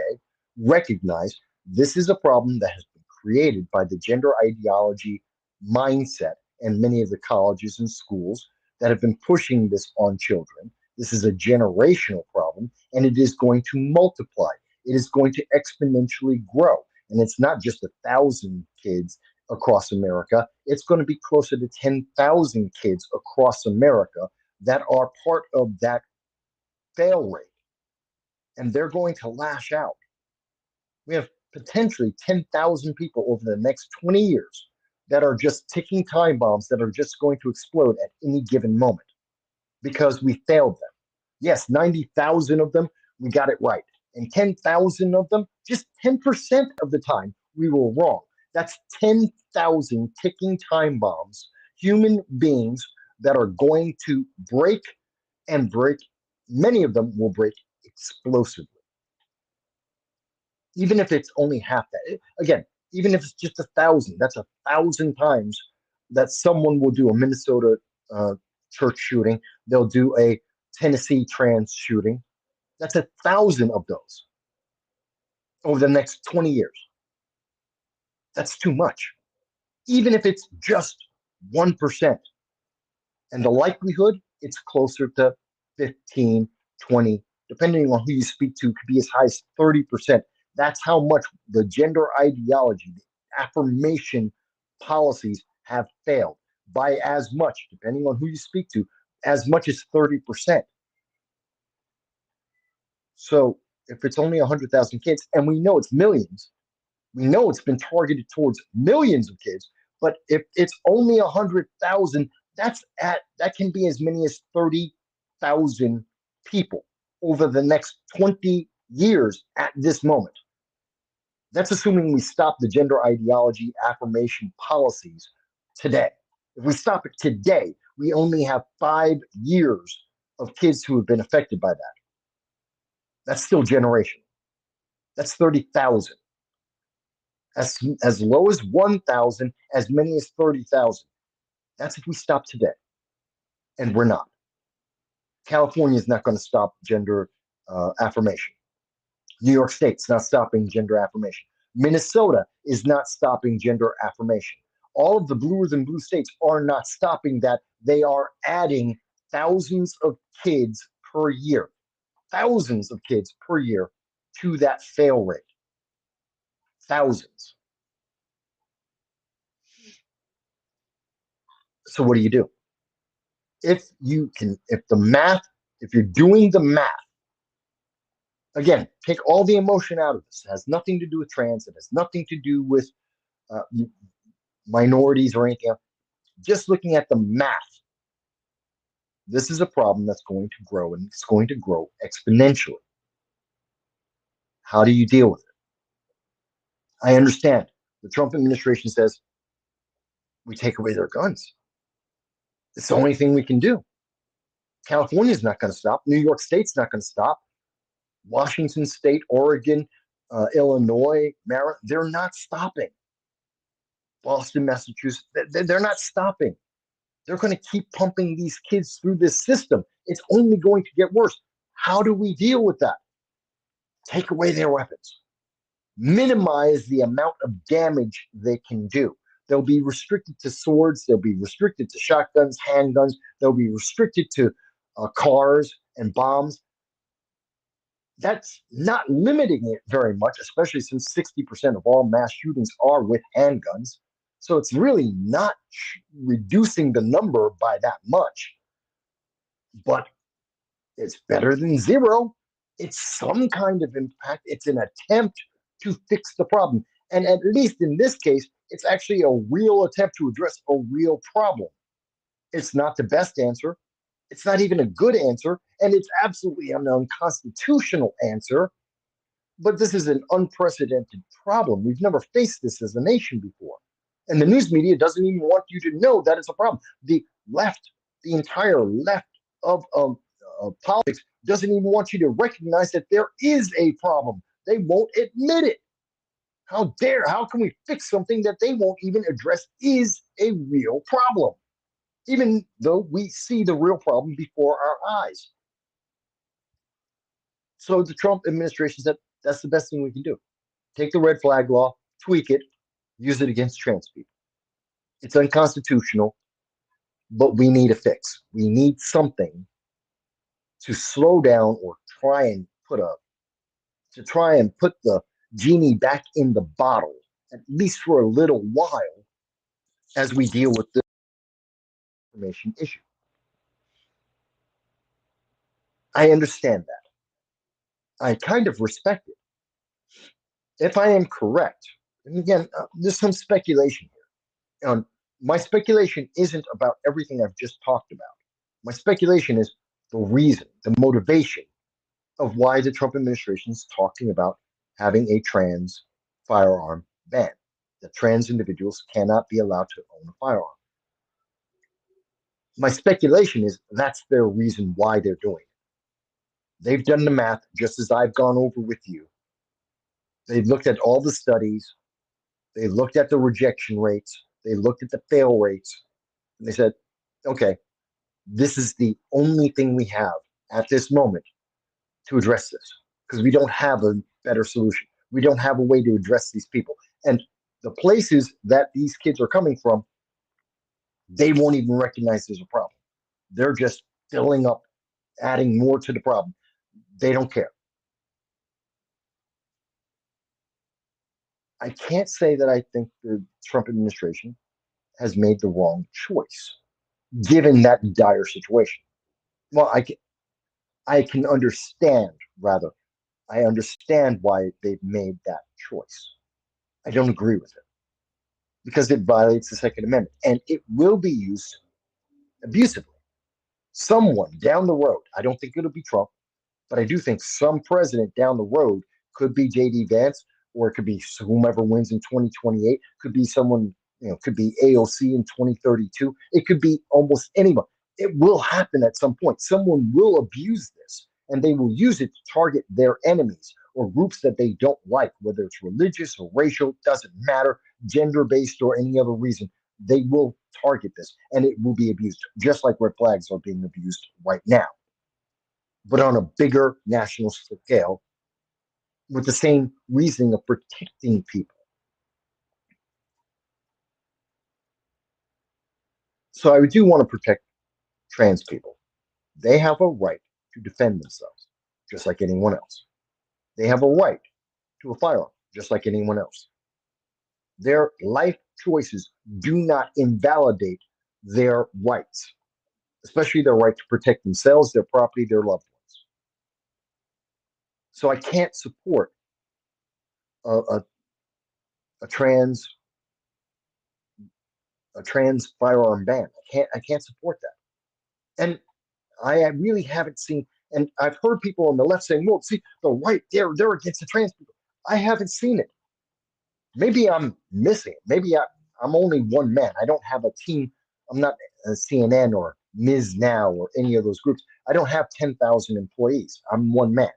recognize this is a problem that has been created by the gender ideology mindset and many of the colleges and schools that have been pushing this on children. This is a generational problem, and it is going to multiply. It is going to exponentially grow. And it's not just 1,000 kids across America, it's going to be closer to 10,000 kids across America that are part of that fail rate, and they're going to lash out. We have potentially 10,000 people over the next 20 years that are just ticking time bombs that are just going to explode at any given moment because we failed them. Yes, 90,000 of them, we got it right. And 10,000 of them, just 10% of the time, we were wrong. That's 10,000 ticking time bombs, human beings that are going to break and break. Many of them will break explosively. Even if it's only half that. Again, even if it's just 1,000, that's 1,000 times that someone will do a Minnesota church shooting. They'll do a Tennessee trans shooting. That's 1,000 of those over the next 20 years. That's too much. Even if it's just 1%. And the likelihood, it's closer to 15, 20, depending on who you speak to, could be as high as 30%. That's how much the gender ideology, the affirmation policies have failed by as much, depending on who you speak to, as much as 30%. So if it's only 100,000 kids, and we know it's millions, we know it's been targeted towards millions of kids, but if it's only 100,000, that can be as many as 30,000 people over the next 20 years at this moment. That's assuming we stop the gender ideology affirmation policies today. If we stop it today, we only have 5 years of kids who have been affected by that. That's still generation. That's 30,000. As low as 1,000, as many as 30,000. That's if we stop today. And we're not. California is not going to stop gender affirmation. New York State's not stopping gender affirmation. Minnesota is not stopping gender affirmation. All of the bluers in blue states are not stopping that. They are adding thousands of kids per year, thousands of kids per year to that fail rate. Thousands. So what do you do? If you can, if the math, if you're doing the math, again, take all the emotion out of this. It has nothing to do with trans. It has nothing to do with uh, minorities or anything else. Just looking at the math, this is a problem that's going to grow, and it's going to grow exponentially. How do you deal with it? I understand. The Trump administration says we take away their guns. It's the only thing we can do. California's not going to stop. New York State's not going to stop. Washington State, Oregon, Illinois, Maryland, they're not stopping. Boston, Massachusetts, they're not stopping. They're going to keep pumping these kids through this system. It's only going to get worse. How do we deal with that? Take away their weapons. Minimize the amount of damage they can do. They'll be restricted to swords. They'll be restricted to shotguns, handguns. They'll be restricted to cars and bombs. That's not limiting it very much, especially since 60% of all mass shootings are with handguns. So it's really not reducing the number by that much, but it's better than zero. It's some kind of impact. It's an attempt to fix the problem. And at least in this case, it's actually a real attempt to address a real problem. It's not the best answer. It's not even a good answer. And it's absolutely an unconstitutional answer. But this is an unprecedented problem. We've never faced this as a nation before. And the news media doesn't even want you to know that it's a problem. The left, the entire left of politics, doesn't even want you to recognize that there is a problem. They won't admit it. How dare, how can we fix something that they won't even address is a real problem, even though we see the real problem before our eyes? So the Trump administration said that's the best thing we can do. Take the red flag law, tweak it, use it against trans people. It's unconstitutional, but we need a fix. We need something to slow down or try and put the genie back in the bottle, at least for a little while, as we deal with this information issue. I understand that. I kind of respect it. If I am correct, and again, there's some speculation here. My speculation isn't about everything I've just talked about. My speculation is the reason, the motivation of why the Trump administration is talking about having a trans firearm ban. That trans individuals cannot be allowed to own a firearm. My speculation is that's their reason why they're doing it. They've done the math just as I've gone over with you. They've looked at all the studies. They looked at the rejection rates. They looked at the fail rates. And they said, okay, this is the only thing we have at this moment to address this, because we don't have a better solution. We don't have a way to address these people. And the places that these kids are coming from, they won't even recognize there's a problem. They're just filling up, adding more to the problem. They don't care. I can't say that I think the Trump administration has made the wrong choice, given that dire situation. Well, I can understand, rather, I understand why they've made that choice. I don't agree with it because it violates the Second Amendment and it will be used abusively. Someone down the road, I don't think it'll be Trump, but I do think some president down the road, could be JD Vance, or it could be whomever wins in 2028, could be someone, could be AOC in 2032. It could be almost anyone. It will happen at some point. Someone will abuse this and they will use it to target their enemies or groups that they don't like, whether it's religious or racial, doesn't matter, gender based or any other reason. They will target this and it will be abused, just like red flags are being abused right now, but on a bigger national scale with the same reasoning of protecting people. So I do want to protect trans people. They have a right to defend themselves, just like anyone else. They have a right to a firearm, just like anyone else. Their life choices do not invalidate their rights, especially their right to protect themselves, their property, their loved ones. So I can't support a, a, a trans a trans firearm ban. I can't support that. And I really haven't seen, and I've heard people on the left saying, well, see, the right, they're against the trans people. I haven't seen it. Maybe I'm missing it. Maybe I'm only one man. I don't have a team. I'm not a CNN or Ms. Now or any of those groups. I don't have 10,000 employees. I'm one man.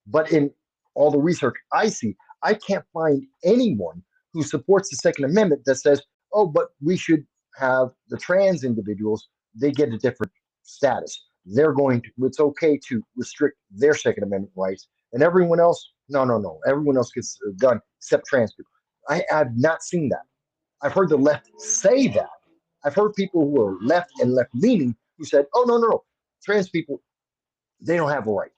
But in all the research I see, I can't find anyone who supports the Second Amendment that says, oh, but we should have the trans individuals, they get a different status. It's okay to restrict their Second Amendment rights. And everyone else, no, no, no. Everyone else gets a gun except trans people. I have not seen that. I've heard the left say that. I've heard people who are left and left leaning who said, oh, no, no, no. Trans people, they don't have a right.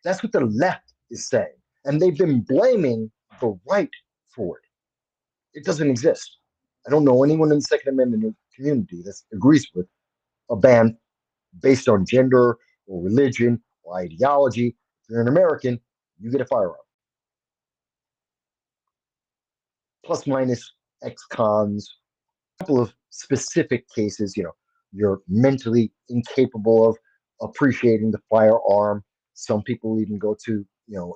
That's what the left is saying. And they've been blaming the right for it. It doesn't exist. I don't know anyone in the Second Amendment community that agrees with a ban based on gender or religion or ideology. If you're an American, you get a firearm. Plus minus ex cons, a couple of specific cases, you're mentally incapable of appreciating the firearm. Some people even go to,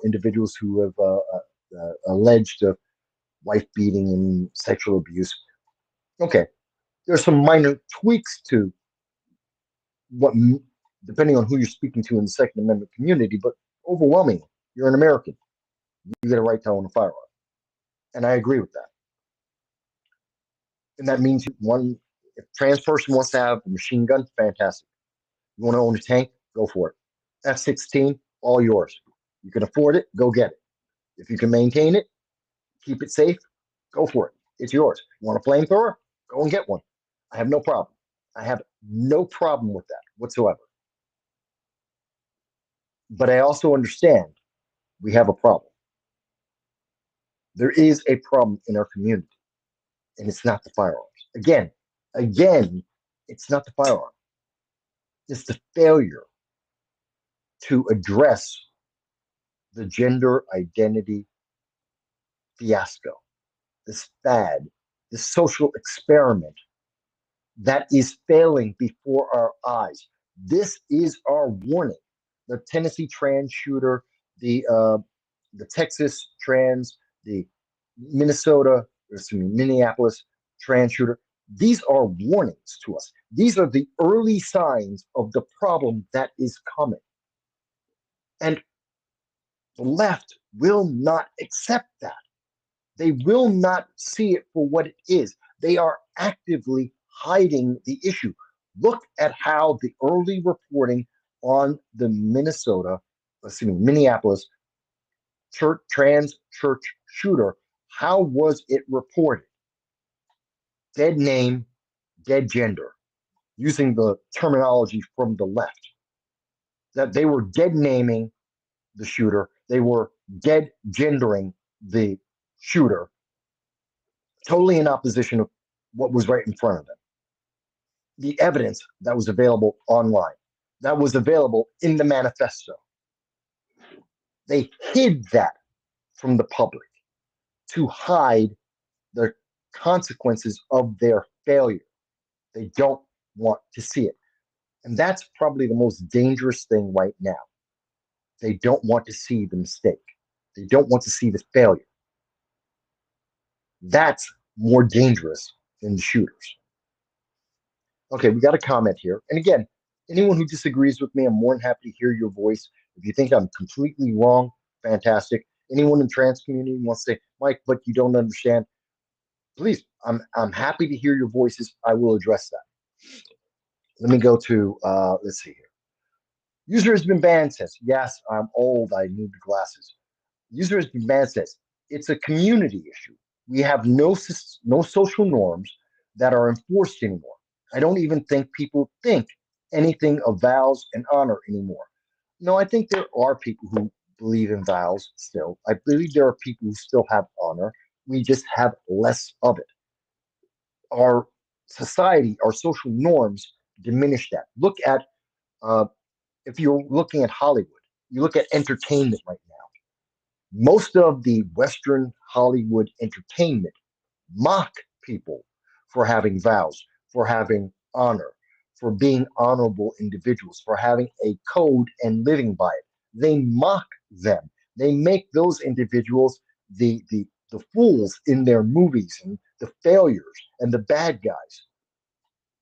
individuals who have alleged of wife beating and sexual abuse. Okay, there's some minor tweaks to what, depending on who you're speaking to in the Second Amendment community, but overwhelmingly, you're an American. You get a right to own a firearm. And I agree with that. And that means if a trans person wants to have a machine gun, fantastic. You want to own a tank, go for it. F-16, all yours. You can afford it, go get it. If you can maintain it, keep it safe, go for it. It's yours. You want a flamethrower? Go and get one. I have no problem. I have no problem with that whatsoever. But I also understand we have a problem. There is a problem in our community, and it's not the firearms. Again, it's not the firearm. It's the failure to address the gender identity fiasco, this fad, this social experiment that is failing before our eyes. This is our warning. The Tennessee trans shooter, the Texas trans, the Minneapolis trans shooter. These are warnings to us. These are the early signs of the problem that is coming. And the left will not accept that. They will not see it for what it is. They are actively hiding the issue. Look at how the early reporting on the Minneapolis trans church shooter, how was it reported? Dead name, dead gender, using the terminology from the left. That they were dead naming the shooter, they were dead gendering the shooter, totally in opposition of what was right in front of them. The evidence that was available online, that was available in the manifesto. They hid that from the public to hide the consequences of their failure. They don't want to see it. And that's probably the most dangerous thing right now. They don't want to see the mistake. They don't want to see the failure. That's more dangerous than the shooters. Okay, we got a comment here. And again, anyone who disagrees with me, I'm more than happy to hear your voice. If you think I'm completely wrong, fantastic. Anyone in the trans community wants to say, Mike, but you don't understand, please, I'm happy to hear your voices. I will address that. Let me go to, let's see here. User has been banned says, yes, I'm old. I need the glasses. User has been banned says, it's a community issue. We have no social norms that are enforced anymore. I don't even think people think anything of vows and honor anymore. No, I think there are people who believe in vows still. I believe there are people who still have honor. We just have less of it. Our society, our social norms diminish that. Look at, uh, if you're looking at Hollywood, you look at entertainment right now. Most of the Western Hollywood entertainment mock people for having vows, for having honor, for being honorable individuals, for having a code and living by it. They mock them. They make those individuals the fools in their movies and the failures and the bad guys.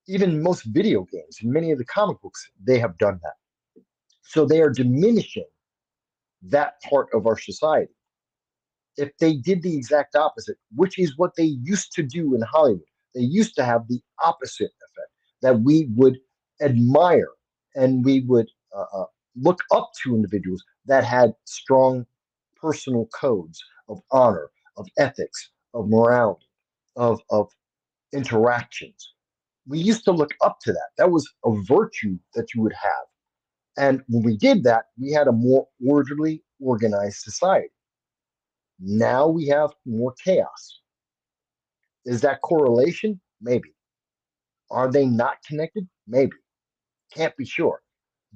Even most video games and many of the comic books, they have done that. So they are diminishing that part of our society. If they did the exact opposite, which is what they used to do in Hollywood, they used to have the opposite effect that we would admire and we would look up to individuals that had strong personal codes of honor, of ethics, of morality, of interactions. We used to look up to that. That was a virtue that you would have. And when we did that, we had a more orderly, organized society. Now we have more chaos. Is that correlation? Maybe. Are they not connected? Maybe. Can't be sure.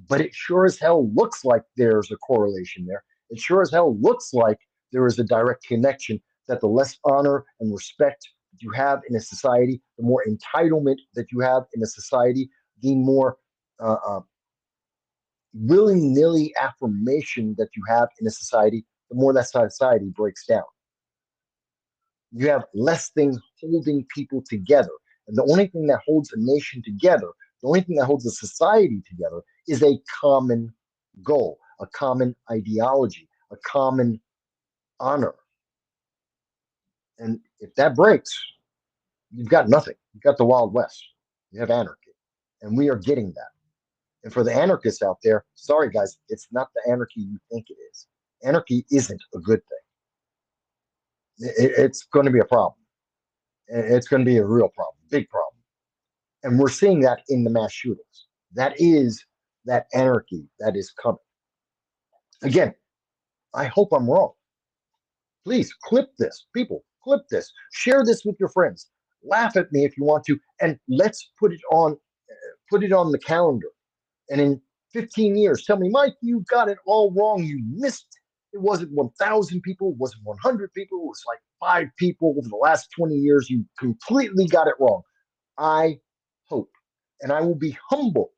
But it sure as hell looks like there's a correlation there. It sure as hell looks like there is a direct connection that the less honor and respect that you have in a society, the more entitlement that you have in a society, the more uh, uh, willy nilly affirmation that you have in a society, the more that society breaks down. You have less things holding people together. And the only thing that holds a nation together, the only thing that holds a society together is a common goal, a common ideology, a common honor. And if that breaks, you've got nothing. You've got the Wild West. You have anarchy. And we are getting that. And for the anarchists out there, sorry guys, it's not the anarchy you think it is. Anarchy isn't a good thing. It's going to be a problem. It's going to be a real problem, big problem. And we're seeing that in the mass shootings. That is that anarchy that is coming. Again, I hope I'm wrong. Please clip this, people, clip this, share this with your friends. Laugh at me if you want to, and let's put it on the calendar. And in 15 years, tell me, Mike, you got it all wrong. You missed. It wasn't 1,000 people. It wasn't 100 people. It was like 5 people over the last 20 years. You completely got it wrong. I hope, and I will be humble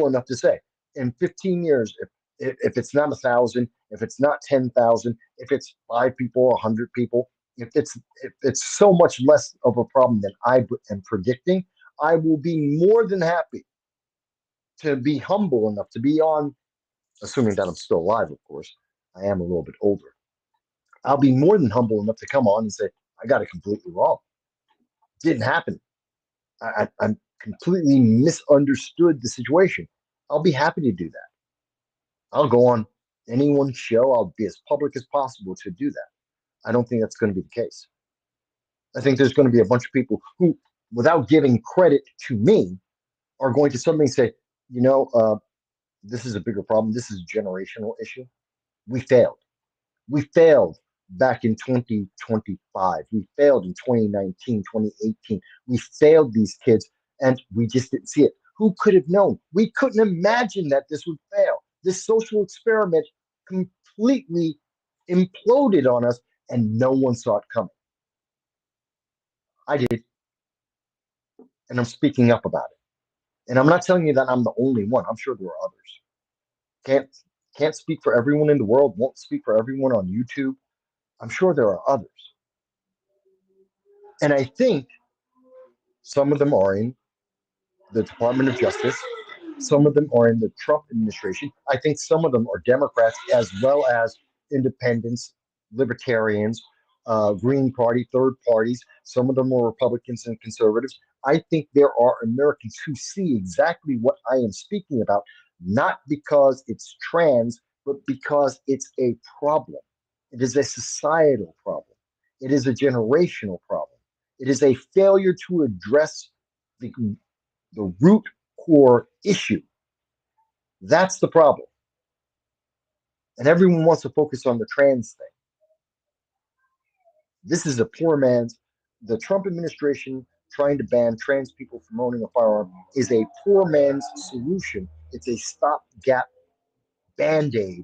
enough to say, in 15 years, if it's not 1,000, if it's not 10,000, if it's 5 people, 100 people, if it's so much less of a problem than I am predicting, I will be more than happy to be humble enough to be on, assuming that I'm still alive, of course. I am a little bit older. I'll be more than humble enough to come on and say, I got it completely wrong. Didn't happen. I'm completely misunderstood the situation. I'll be happy to do that. I'll go on anyone's show. I'll be as public as possible to do that. I don't think that's going to be the case. I think there's going to be a bunch of people who, without giving credit to me, are going to suddenly say, you know, this is a bigger problem. This is a generational issue. We failed. We failed back in 2025. We failed in 2019, 2018. We failed these kids and we just didn't see it. Who could have known? We couldn't imagine that this would fail. This social experiment completely imploded on us and no one saw it coming. I did, and I'm speaking up about it. And I'm not telling you that I'm the only one. I'm sure there are others. Can't can't speak for everyone in the world, won't speak for everyone on YouTube. I'm sure there are others. And I think some of them are in the Department of Justice. Some of them are in the Trump administration. I think some of them are Democrats as well as independents, libertarians, Green Party, third parties. Some of them are Republicans and conservatives. I think there are Americans who see exactly what I am speaking about, not because it's trans, but because it's a problem. It is a societal problem. It is a generational problem. It is a failure to address the, the root core issue. That's the problem. And everyone wants to focus on the trans thing. This is a poor man's, the Trump administration trying to ban trans people from owning a firearm is a poor man's solution. It's a stopgap band aid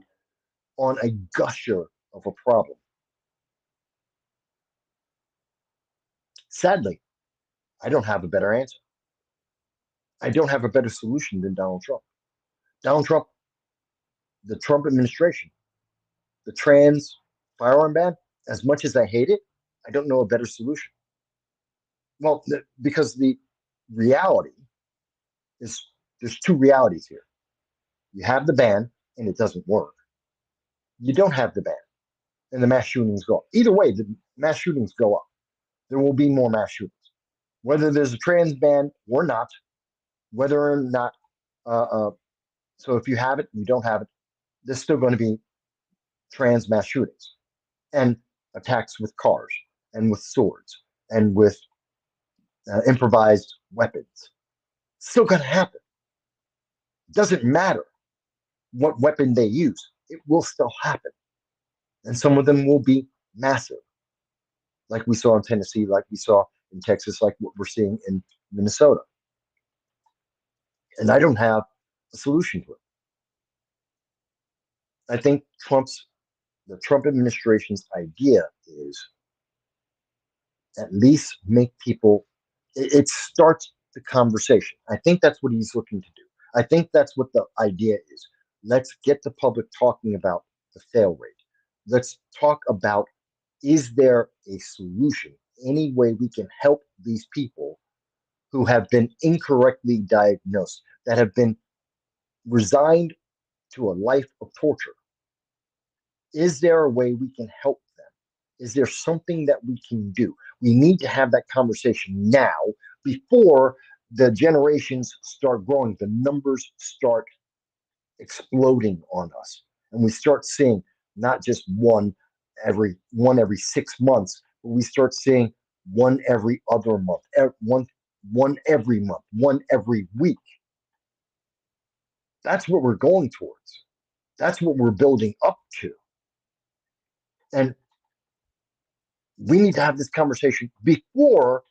on a gusher of a problem. Sadly, I don't have a better answer. I don't have a better solution than Donald Trump. Donald Trump, the Trump administration, the trans firearm ban, as much as I hate it, I don't know a better solution. Well, because the reality is there's two realities here. You have the ban and it doesn't work. You don't have the ban and the mass shootings go up. Either way, the mass shootings go up. There will be more mass shootings. Whether there's a trans ban or not, whether or not, uh, uh, so if you have it, you don't have it, there's still going to be trans mass shootings and attacks with cars and with swords and with improvised weapons. It's still going to happen. It doesn't matter what weapon they use, it will still happen. And some of them will be massive, like we saw in Tennessee, like we saw in Texas, like what we're seeing in Minnesota. And I don't have a solution to it. I think the Trump administration's idea is at least make people, it starts the conversation. I think that's what he's looking to do. I think that's what the idea is. Let's get the public talking about the fail rate. Let's talk about, is there a solution? Any way we can help these people who have been incorrectly diagnosed, that have been resigned to a life of torture? Is there a way we can help them? Is there something that we can do? We need to have that conversation now before the generations start growing, the numbers start exploding on us, and we start seeing not just one every 6 months, but we start seeing one every other month, one every month, one every week. That's what we're going towards. That's what we're building up to. And we need to have this conversation before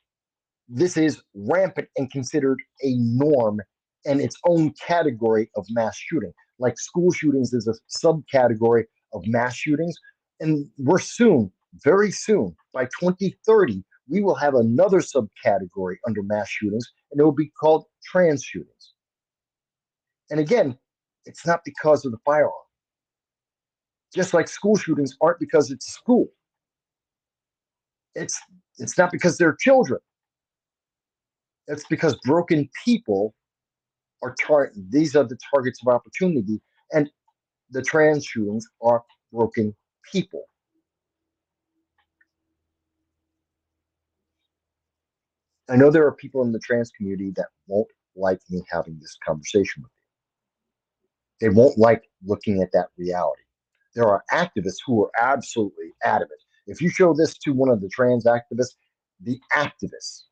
this is rampant and considered a norm and its own category of mass shooting. Like school shootings is a subcategory of mass shootings. And we're soon, very soon, by 2030, we will have another subcategory under mass shootings, and it will be called trans shootings. And again, it's not because of the firearm. Just like school shootings aren't because it's school. It's not because they're children. It's because broken people these are the targets of opportunity, and the trans shootings are broken people. I know there are people in the trans community that won't like me having this conversation with you. They won't like looking at that reality. There are activists who are absolutely adamant. If you show this to one of the trans activists, the activists,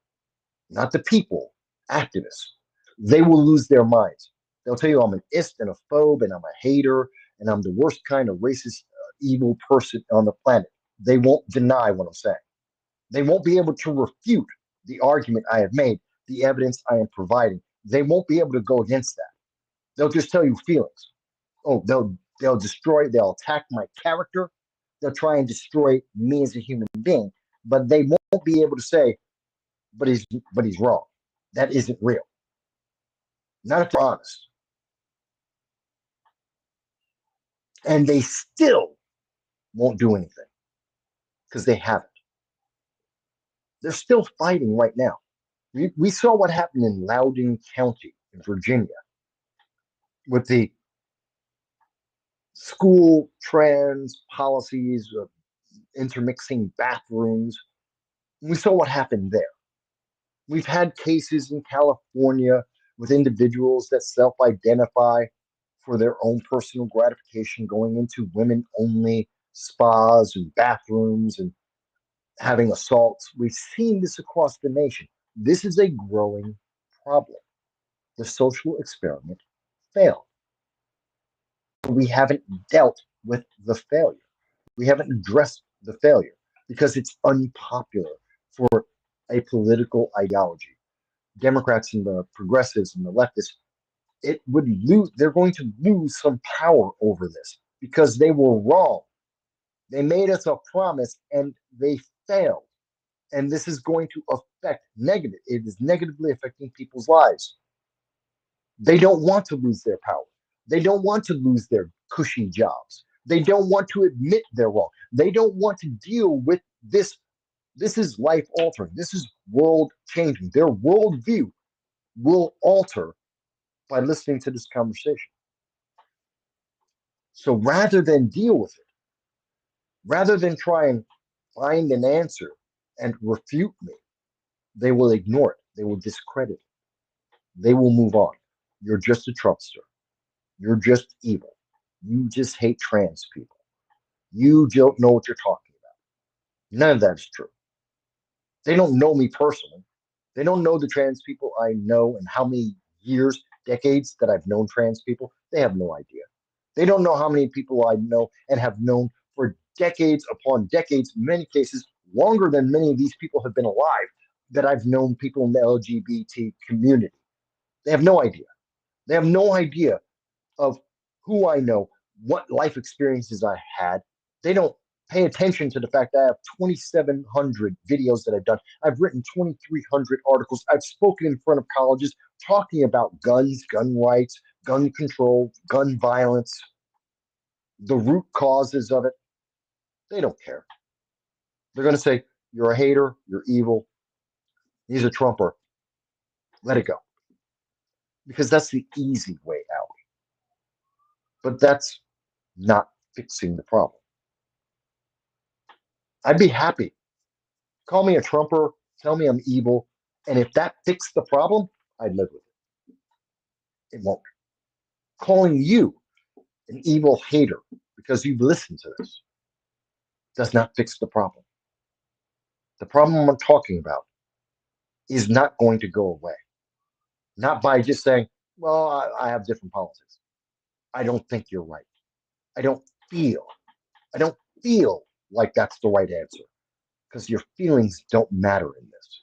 not the people, activists, they will lose their minds. They'll tell you I'm an ist and a phobe and I'm a hater and I'm the worst kind of racist, evil person on the planet. They won't deny what I'm saying. They won't be able to refute the argument I have made, the evidence I am providing. They won't be able to go against that. They'll just tell you feelings. Oh, they'll destroy, they'll attack my character. They'll try and destroy me as a human being, but they won't be able to say, but he's wrong. That isn't real. Not if they're honest. And they still won't do anything because they haven't. They're still fighting right now. We saw what happened in Loudoun County in Virginia with the school trans policies of intermixing bathrooms. We saw what happened there. We've had cases in California with individuals that self-identify for their own personal gratification, going into women-only spas and bathrooms and having assaults. We've seen this across the nation. This is a growing problem. The social experiment failed. We haven't dealt with the failure. We haven't addressed the failure because it's unpopular for a political ideology. Democrats and the progressives and the leftists, it would lose, they're going to lose some power over this because they were wrong. They made us a promise and they failed. And this is going to affect negative. It is negatively affecting people's lives. They don't want to lose their power. They don't want to lose their cushy jobs. They don't want to admit they're wrong. They don't want to deal with this. This is life altering. This is world changing. Their worldview will alter by listening to this conversation. So rather than deal with it, rather than try and find an answer and refute me, they will ignore it. They will discredit it. They will move on. You're just a Trumpster. You're just evil. You just hate trans people. You don't know what you're talking about. None of that is true. They don't know me personally. They don't know the trans people I know and how many years, decades that I've known trans people. They have no idea. They don't know how many people I know and have known for decades upon decades, in many cases, longer than many of these people have been alive, that I've known people in the LGBT community. They have no idea. They have no idea of who I know, what life experiences I had. They don't pay attention to the fact that I have 2,700 videos that I've done. I've written 2,300 articles. I've spoken in front of colleges talking about guns, gun rights, gun control, gun violence, the root causes of it. They don't care. They're going to say, you're a hater, you're evil, he's a Trumper. Let it go. Because that's the easy way out. But that's not fixing the problem. I'd be happy. Call me a Trumper, tell me I'm evil, and if that fixed the problem, I'd live with it. It won't. Calling you an evil hater because you've listened to this does not fix the problem. The problem I'm talking about is not going to go away. Not by just saying, well, I have different politics. I don't think you're right. I don't feel. I don't feel like that's the right answer because your feelings don't matter in this.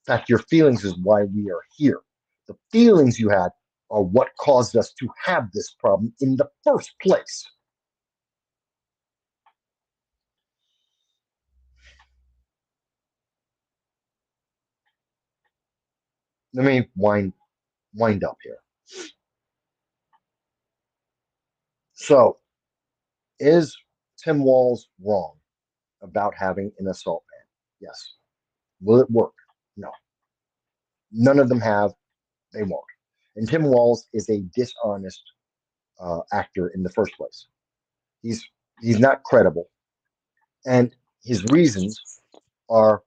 In fact, your feelings is why we are here. The feelings you had are what caused us to have this problem in the first place. Let me wind up here. So, is Tim Walz wrong about having an assault ban? Yes. Will it work? No. None of them have. They won't. And Tim Walz is a dishonest actor in the first place. He's he's not credible, and his reasons are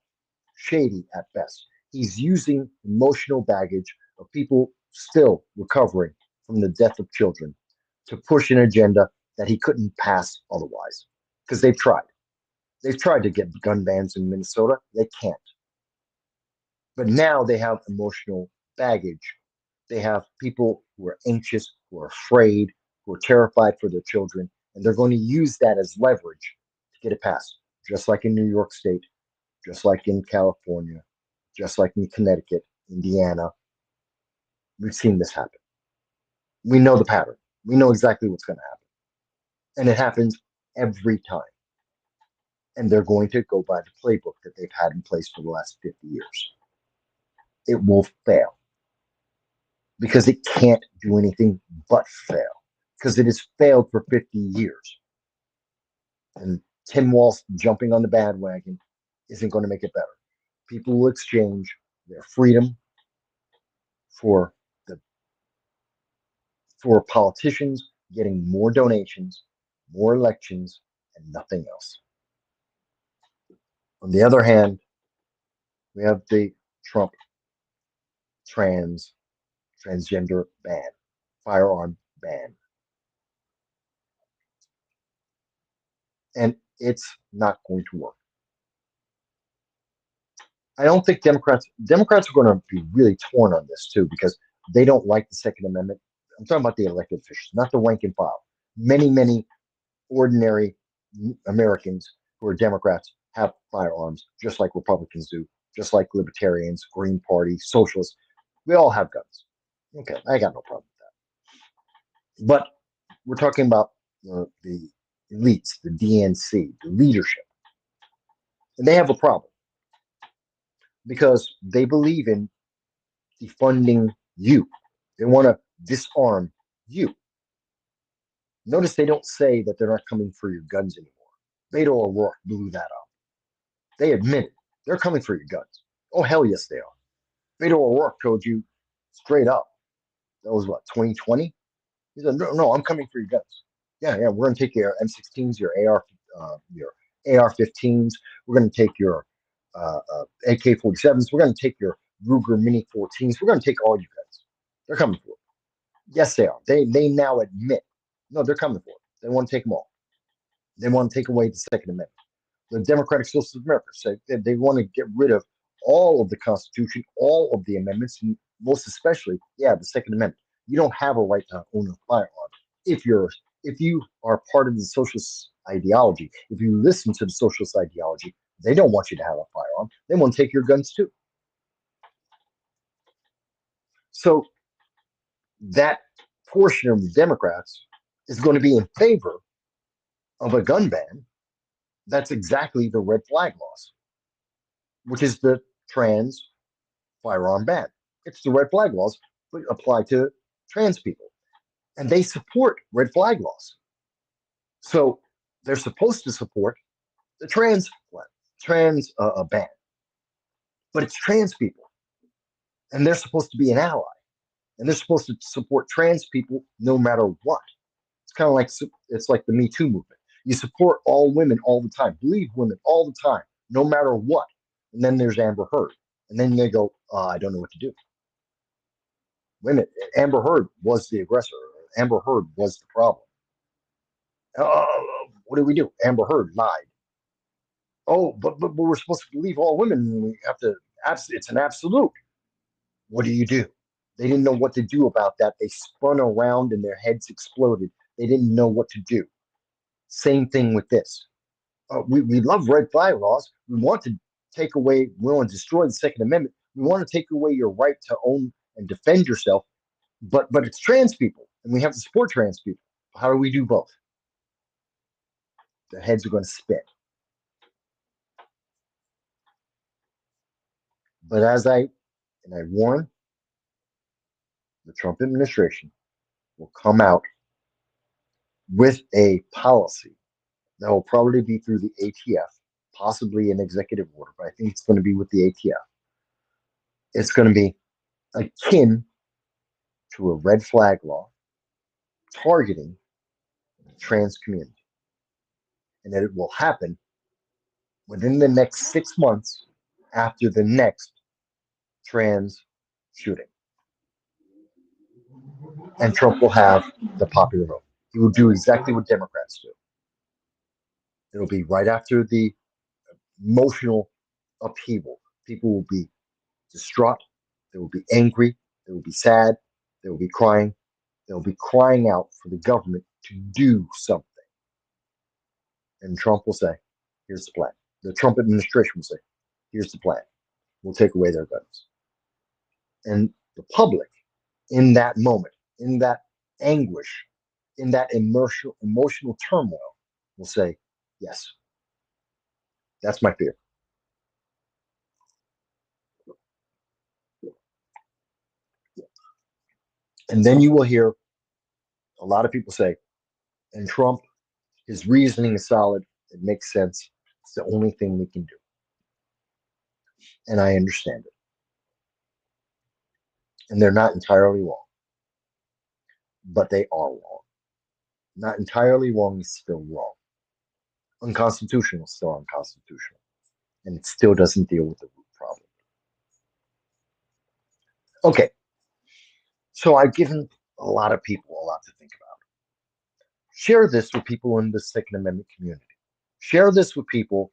shady at best. He's using emotional baggage of people still recovering from the death of children to push an agenda that he couldn't pass otherwise. Because they've tried. They've tried to get gun bans in Minnesota. They can't. But now they have emotional baggage. They have people who are anxious, who are afraid, who are terrified for their children, and they're going to use that as leverage to get it passed, just like in New York State, just like in California, just like in Connecticut, Indiana. We've seen this happen. We know the pattern. We know exactly what's going to happen. And it happens every time. And they're going to go by the playbook that they've had in place for the last 50 years. It will fail because it can't do anything but fail because it has failed for 50 years. And Tim Walz jumping on the bandwagon isn't going to make it better. People will exchange their freedom for the for politicians getting more donations, more elections, and nothing else. On the other hand, we have the Trump transgender ban, firearm ban. And it's not going to work. I don't think Democrats are going to be really torn on this too because they don't like the Second Amendment. I'm talking about the elected officials, not the rank and file. Many ordinary Americans who are Democrats have firearms, just like Republicans do, just like libertarians, Green Party, socialists. We all have guns. Okay, I got no problem with that. But we're talking about the elites, the DNC, the leadership, and they have a problem because they believe in defunding you. They want to disarm you. Notice they don't say that they're not coming for your guns anymore. Beto O'Rourke blew that up. They admit it. They're coming for your guns. Oh, hell yes, they are. Beto O'Rourke told you straight up. That was what, 2020? He said, no, I'm coming for your guns. Yeah, we're going to take your M16s, your AR-15s. We're going to take your AK-47s. We're going to take your Ruger Mini 14s. We're going to take all your guns. They're coming for it. Yes, they are. They now admit, no, they're coming for it. They want to take them all. They want to take away the Second Amendment. The Democratic Socialists of America say they want to get rid of all of the Constitution, all of the amendments, and most especially, the Second Amendment. You don't have a right to own a firearm if you are part of the socialist ideology. If you listen to the socialist ideology, they don't want you to have a firearm. They want to take your guns too. So that portion of the Democrats is going to be in favor of a gun ban. That's exactly the red flag laws, which is the trans firearm ban. It's the red flag laws but apply to trans people, and they support red flag laws. So they're supposed to support the trans ban, but it's trans people, and they're supposed to be an ally, and they're supposed to support trans people no matter what. It's kind of like it's like the Me Too movement. You support all women all the time, believe women all the time, no matter what. And then there's Amber Heard, and then they go, I don't know what to do. Wait a minute, Amber Heard was the aggressor. Amber Heard was the problem. Uh, what do we do? Amber Heard lied. Oh, but we're supposed to believe all women. We have to. It's an absolute. What do you do? They didn't know what to do about that. They spun around and their heads exploded. They didn't know what to do. Same thing with this. We love red flag laws. We want to take away, we want to destroy the Second Amendment. We want to take away your right to own and defend yourself. But it's trans people, and we have to support trans people. How do we do both? Their heads are going to spin. But I warn, the Trump administration will come out with a policy that will probably be through the ATF, possibly an executive order, but I think it's going to be with the ATF. It's going to be akin to a red flag law targeting the trans community, and that it will happen within the next 6 months after the next trans shooting. And Trump will have the popular vote. He will do exactly what Democrats do. It'll be right after the emotional upheaval. People will be distraught. They will be angry. They will be sad. They will be crying. They will be crying out for the government to do something. And Trump will say, here's the plan. The Trump administration will say, here's the plan. We'll take away their guns. And the public, in that moment, in that anguish, in that emotional turmoil, will say, yes, that's my fear. And then you will hear a lot of people say, and Trump, his reasoning is solid. It makes sense. It's the only thing we can do. And I understand it. And they're not entirely wrong, but they are wrong. Not entirely wrong is still wrong. Unconstitutional is still unconstitutional. And it still doesn't deal with the root problem. Okay. So I've given a lot of people a lot to think about. Share this with people in the Second Amendment community. Share this with people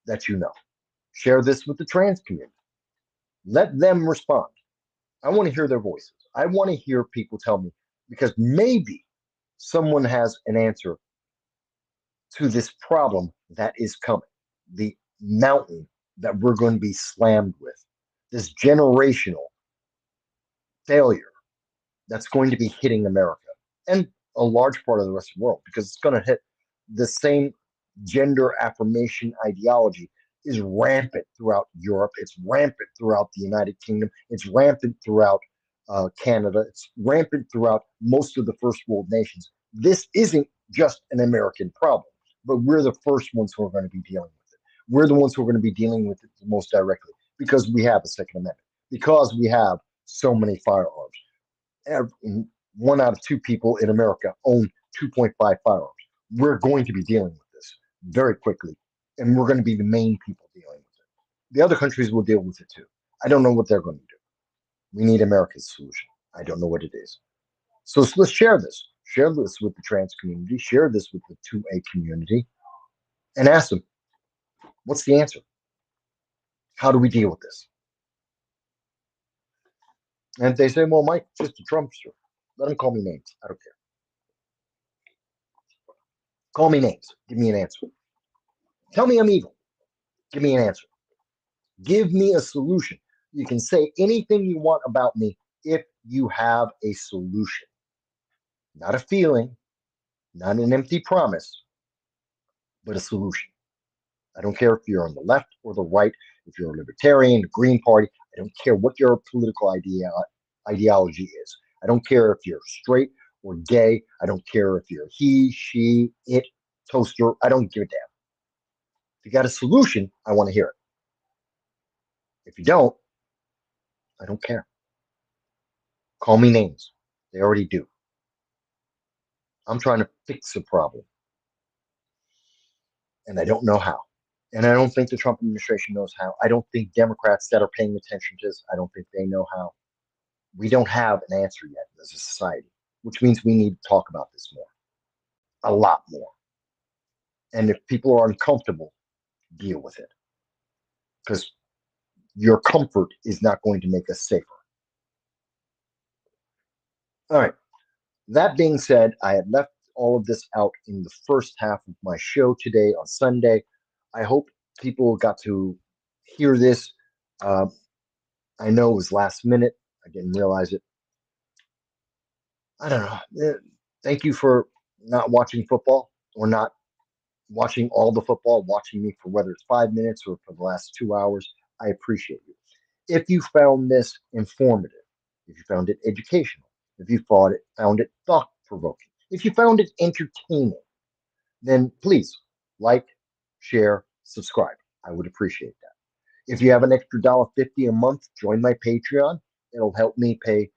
that you know. Share this with the trans community. Let them respond. I want to hear their voices. I want to hear people tell me, because maybe someone has an answer to this problem that is coming, the mountain that we're going to be slammed with, this generational failure that's going to be hitting America and a large part of the rest of the world, because it's going to hit the same gender affirmation ideology is rampant throughout Europe. It's rampant throughout the United Kingdom. It's rampant throughout Canada. It's rampant throughout most of the first world nations. This isn't just an American problem, but we're the first ones who are going to be dealing with it. We're the ones who are going to be dealing with it most directly because we have a Second Amendment, because we have so many firearms. One out of two people in America own 2.5 firearms. We're going to be dealing with this very quickly, and we're going to be the main people dealing with it. The other countries will deal with it too. I don't know what they're going to do. We need America's solution. I don't know what it is. So let's share this. Share this with the trans community. Share this with the 2A community, and ask them, what's the answer? How do we deal with this? And if they say, well, Mike, just a Trumpster, let them call me names. I don't care. Call me names. Give me an answer. Tell me I'm evil. Give me an answer. Give me a solution. You can say anything you want about me if you have a solution. Not a feeling, not an empty promise, but a solution. I don't care if you're on the left or the right, if you're a libertarian, the Green Party. I don't care what your political ideology is. I don't care if you're straight or gay. I don't care if you're he, she, it, toaster. I don't give a damn. If you got a solution, I want to hear it. If you don't, I don't care. Call me names. They already do. I'm trying to fix a problem, and I don't know how. And I don't think the Trump administration knows how. I don't think Democrats that are paying attention to this, I don't think they know how. We don't have an answer yet as a society, which means we need to talk about this more, a lot more. And if people are uncomfortable, deal with it, because your comfort is not going to make us safer. All right. That being said, I had left all of this out in the first half of my show today on Sunday. I hope people got to hear this. I know it was last minute. I didn't realize it. I don't know. Thank you for not watching football or not watching all the football, watching me for whether it's 5 minutes or for the last 2 hours. I appreciate you. If you found this informative, if you found it educational, if you found it thought provoking, if you found it entertaining, then please like, share, subscribe. I would appreciate that. If you have an extra $1.50 a month, join my Patreon. It'll help me pay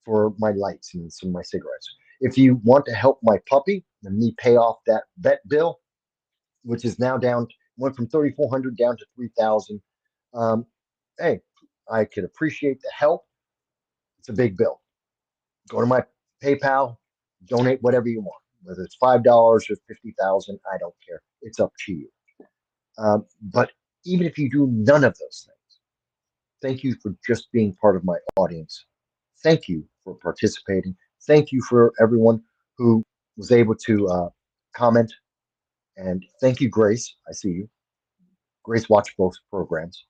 for my lights and some of my cigarettes. If you want to help my puppy and me pay off that vet bill, which is now down, went from 3,400 down to 3,000. Hey, I could appreciate the help. It's a big bill. Go to my PayPal, donate whatever you want, whether it's $5 or 50,000. I don't care. It's up to you. But even if you do none of those things, thank you for just being part of my audience. Thank you for participating. Thank you for everyone who was able to comment. And thank you, Grace. I see you. Grace watched both programs.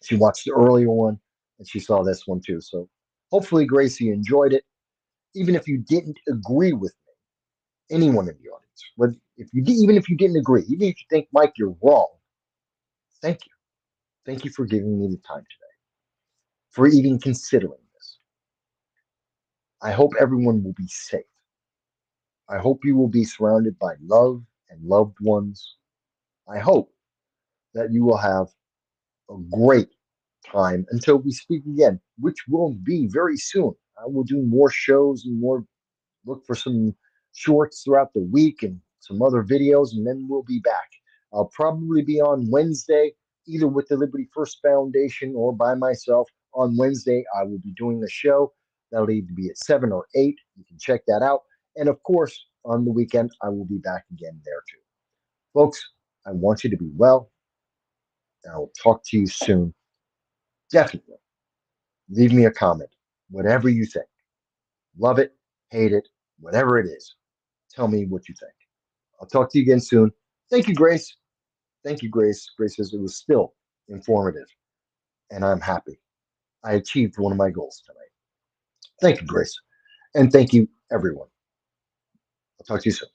She watched the earlier one and she saw this one too. So hopefully, Gracie enjoyed it. Even if you didn't agree with me, anyone in the audience, even if you didn't agree, even if you think, Mike, you're wrong, thank you. Thank you for giving me the time today, for even considering this. I hope everyone will be safe. I hope you will be surrounded by love and loved ones. I hope that you will have a great time until we speak again, which will be very soon. I will do more shows and more, look for some shorts throughout the week and some other videos, and then we'll be back. I'll probably be on Wednesday, either with the Liberty First Foundation or by myself. On Wednesday, I will be doing a show. That'll either be at 7 or 8. You can check that out. And of course, on the weekend, I will be back again there too. Folks, I want you to be well. And I will talk to you soon. Definitely. Leave me a comment, whatever you think. Love it, hate it, whatever it is. Tell me what you think. I'll talk to you again soon. Thank you, Grace. Thank you, Grace. Grace says it was still informative, and I'm happy. I achieved one of my goals tonight. Thank you, Grace. And thank you, everyone. I'll talk to you soon.